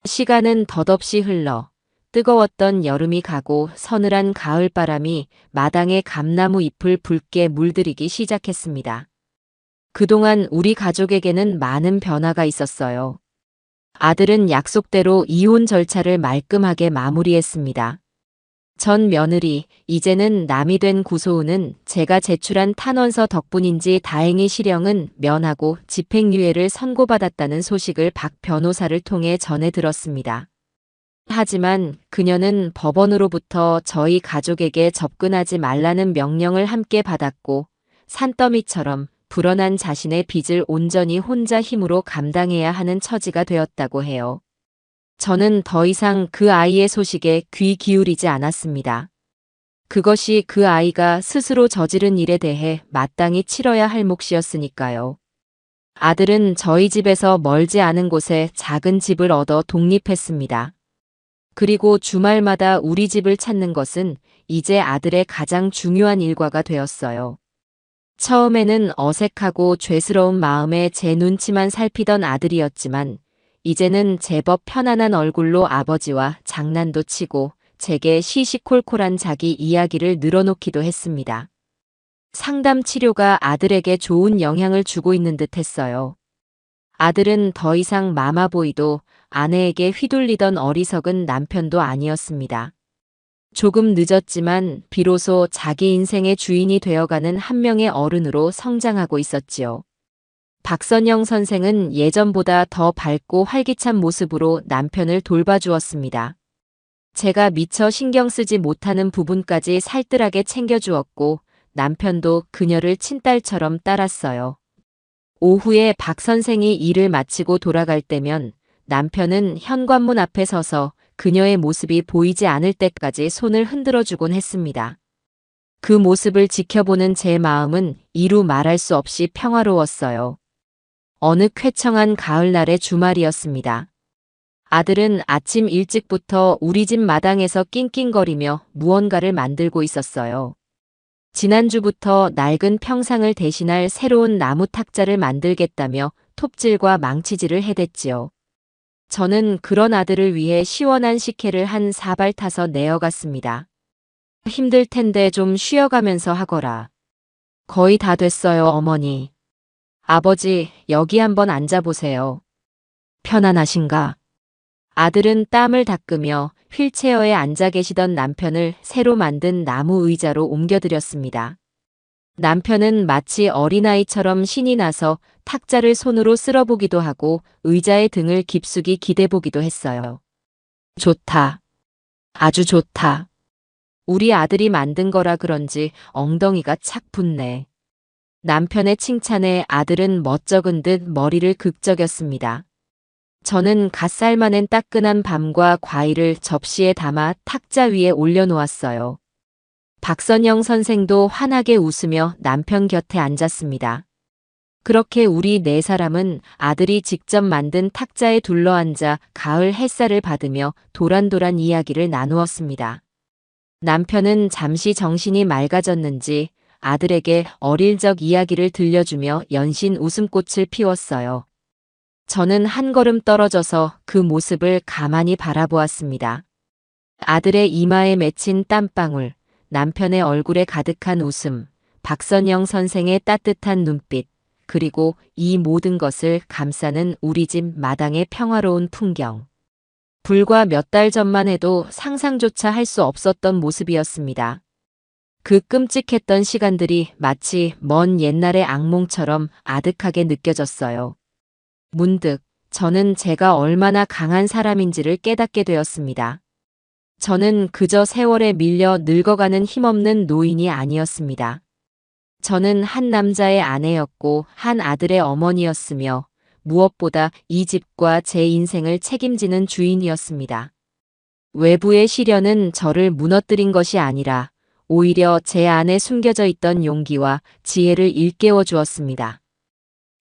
시간은 덧없이 흘러 뜨거웠던 여름이 가고 서늘한 가을바람이 마당의 감나무 잎을 붉게 물들이기 시작했습니다. 그동안 우리 가족에게는 많은 변화가 있었어요. 아들은 약속대로 이혼 절차를 말끔하게 마무리했습니다. 전 며느리, 이제는 남이 된 구소은은 제가 제출한 탄원서 덕분인지 다행히 실형은 면하고 집행유예를 선고받았다는 소식을 박 변호사를 통해 전해 들었습니다. 하지만 그녀는 법원으로부터 저희 가족에게 접근하지 말라는 명령을 함께 받았고 산더미처럼 불어난 자신의 빚을 온전히 혼자 힘으로 감당해야 하는 처지가 되었다고 해요. 저는 더 이상 그 아이의 소식에 귀 기울이지 않았습니다. 그것이 그 아이가 스스로 저지른 일에 대해 마땅히 치러야 할 몫이었으니까요. 아들은 저희 집에서 멀지 않은 곳에 작은 집을 얻어 독립했습니다. 그리고 주말마다 우리 집을 찾는 것은 이제 아들의 가장 중요한 일과가 되었어요. 처음에는 어색하고 죄스러운 마음에 제 눈치만 살피던 아들이었지만 이제는 제법 편안한 얼굴로 아버지와 장난도 치고 제게 시시콜콜한 자기 이야기를 늘어놓기도 했습니다. 상담 치료가 아들에게 좋은 영향을 주고 있는 듯 했어요. 아들은 더 이상 마마보이도 아내에게 휘둘리던 어리석은 남편도 아니었습니다. 조금 늦었지만 비로소 자기 인생의 주인이 되어가는 한 명의 어른으로 성장하고 있었지요. 박선영 선생은 예전보다 더 밝고 활기찬 모습으로 남편을 돌봐주었습니다. 제가 미처 신경 쓰지 못하는 부분까지 살뜰하게 챙겨주었고 남편도 그녀를 친딸처럼 따랐어요. 오후에 박 선생이 일을 마치고 돌아갈 때면 남편은 현관문 앞에 서서 그녀의 모습이 보이지 않을 때까지 손을 흔들어주곤 했습니다. 그 모습을 지켜보는 제 마음은 이루 말할 수 없이 평화로웠어요. 어느 쾌청한 가을날의 주말이었습니다. 아들은 아침 일찍부터 우리 집 마당에서 낑낑거리며 무언가를 만들고 있었어요. 지난주부터 낡은 평상을 대신할 새로운 나무 탁자를 만들겠다며 톱질과 망치질을 해댔지요. 저는 그런 아들을 위해 시원한 식혜를 한 사발 타서 내어갔습니다. 힘들 텐데 좀 쉬어가면서 하거라. 거의 다 됐어요, 어머니. 아버지, 여기 한번 앉아보세요. 편안하신가? 아들은 땀을 닦으며 휠체어에 앉아 계시던 남편을 새로 만든 나무 의자로 옮겨드렸습니다. 남편은 마치 어린아이처럼 신이 나서 탁자를 손으로 쓸어보기도 하고 의자의 등을 깊숙이 기대보기도 했어요. 좋다. 아주 좋다. 우리 아들이 만든 거라 그런지 엉덩이가 착 붙네. 남편의 칭찬에 아들은 멋쩍은 듯 머리를 극적였습니다. 저는 갓 삶아낸 따끈한 밤과 과일을 접시에 담아 탁자 위에 올려놓았어요. 박선영 선생도 환하게 웃으며 남편 곁에 앉았습니다. 그렇게 우리 네 사람은 아들이 직접 만든 탁자에 둘러앉아 가을 햇살을 받으며 도란도란 이야기를 나누었습니다. 남편은 잠시 정신이 맑아졌는지 아들에게 어릴 적 이야기를 들려주며 연신 웃음꽃을 피웠어요. 저는 한 걸음 떨어져서 그 모습을 가만히 바라보았습니다. 아들의 이마에 맺힌 땀방울, 남편의 얼굴에 가득한 웃음, 박선영 선생의 따뜻한 눈빛, 그리고 이 모든 것을 감싸는 우리 집 마당의 평화로운 풍경. 불과 몇 달 전만 해도 상상조차 할 수 없었던 모습이었습니다. 그 끔찍했던 시간들이 마치 먼 옛날의 악몽처럼 아득하게 느껴졌어요. 문득 저는 제가 얼마나 강한 사람인지를 깨닫게 되었습니다. 저는 그저 세월에 밀려 늙어가는 힘없는 노인이 아니었습니다. 저는 한 남자의 아내였고 한 아들의 어머니였으며 무엇보다 이 집과 제 인생을 책임지는 주인이었습니다. 외부의 시련은 저를 무너뜨린 것이 아니라 오히려 제 안에 숨겨져 있던 용기와 지혜를 일깨워 주었습니다.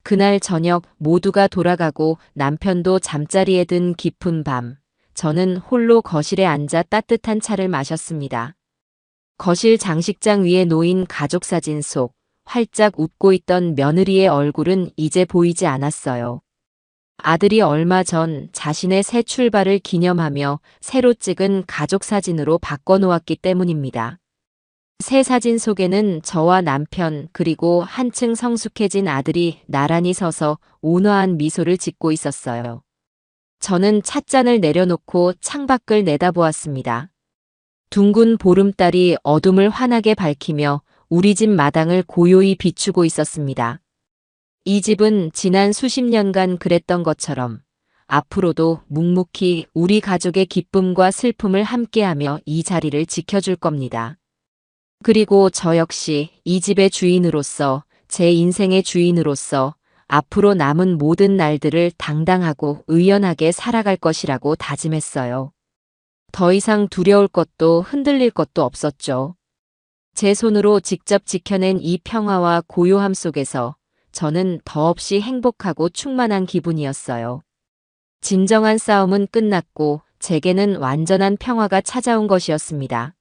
그날 저녁 모두가 돌아가고 남편도 잠자리에 든 깊은 밤, 저는 홀로 거실에 앉아 따뜻한 차를 마셨습니다. 거실 장식장 위에 놓인 가족 사진 속 활짝 웃고 있던 며느리의 얼굴은 이제 보이지 않았어요. 아들이 얼마 전 자신의 새 출발을 기념하며 새로 찍은 가족 사진으로 바꿔놓았기 때문입니다. 새 사진 속에는 저와 남편 그리고 한층 성숙해진 아들이 나란히 서서 온화한 미소를 짓고 있었어요. 저는 찻잔을 내려놓고 창밖을 내다보았습니다. 둥근 보름달이 어둠을 환하게 밝히며 우리 집 마당을 고요히 비추고 있었습니다. 이 집은 지난 수십 년간 그랬던 것처럼 앞으로도 묵묵히 우리 가족의 기쁨과 슬픔을 함께하며 이 자리를 지켜줄 겁니다. 그리고 저 역시 이 집의 주인으로서, 제 인생의 주인으로서 앞으로 남은 모든 날들을 당당하고 의연하게 살아갈 것이라고 다짐했어요. 더 이상 두려울 것도 흔들릴 것도 없었죠. 제 손으로 직접 지켜낸 이 평화와 고요함 속에서 저는 더없이 행복하고 충만한 기분이었어요. 진정한 싸움은 끝났고 제게는 완전한 평화가 찾아온 것이었습니다.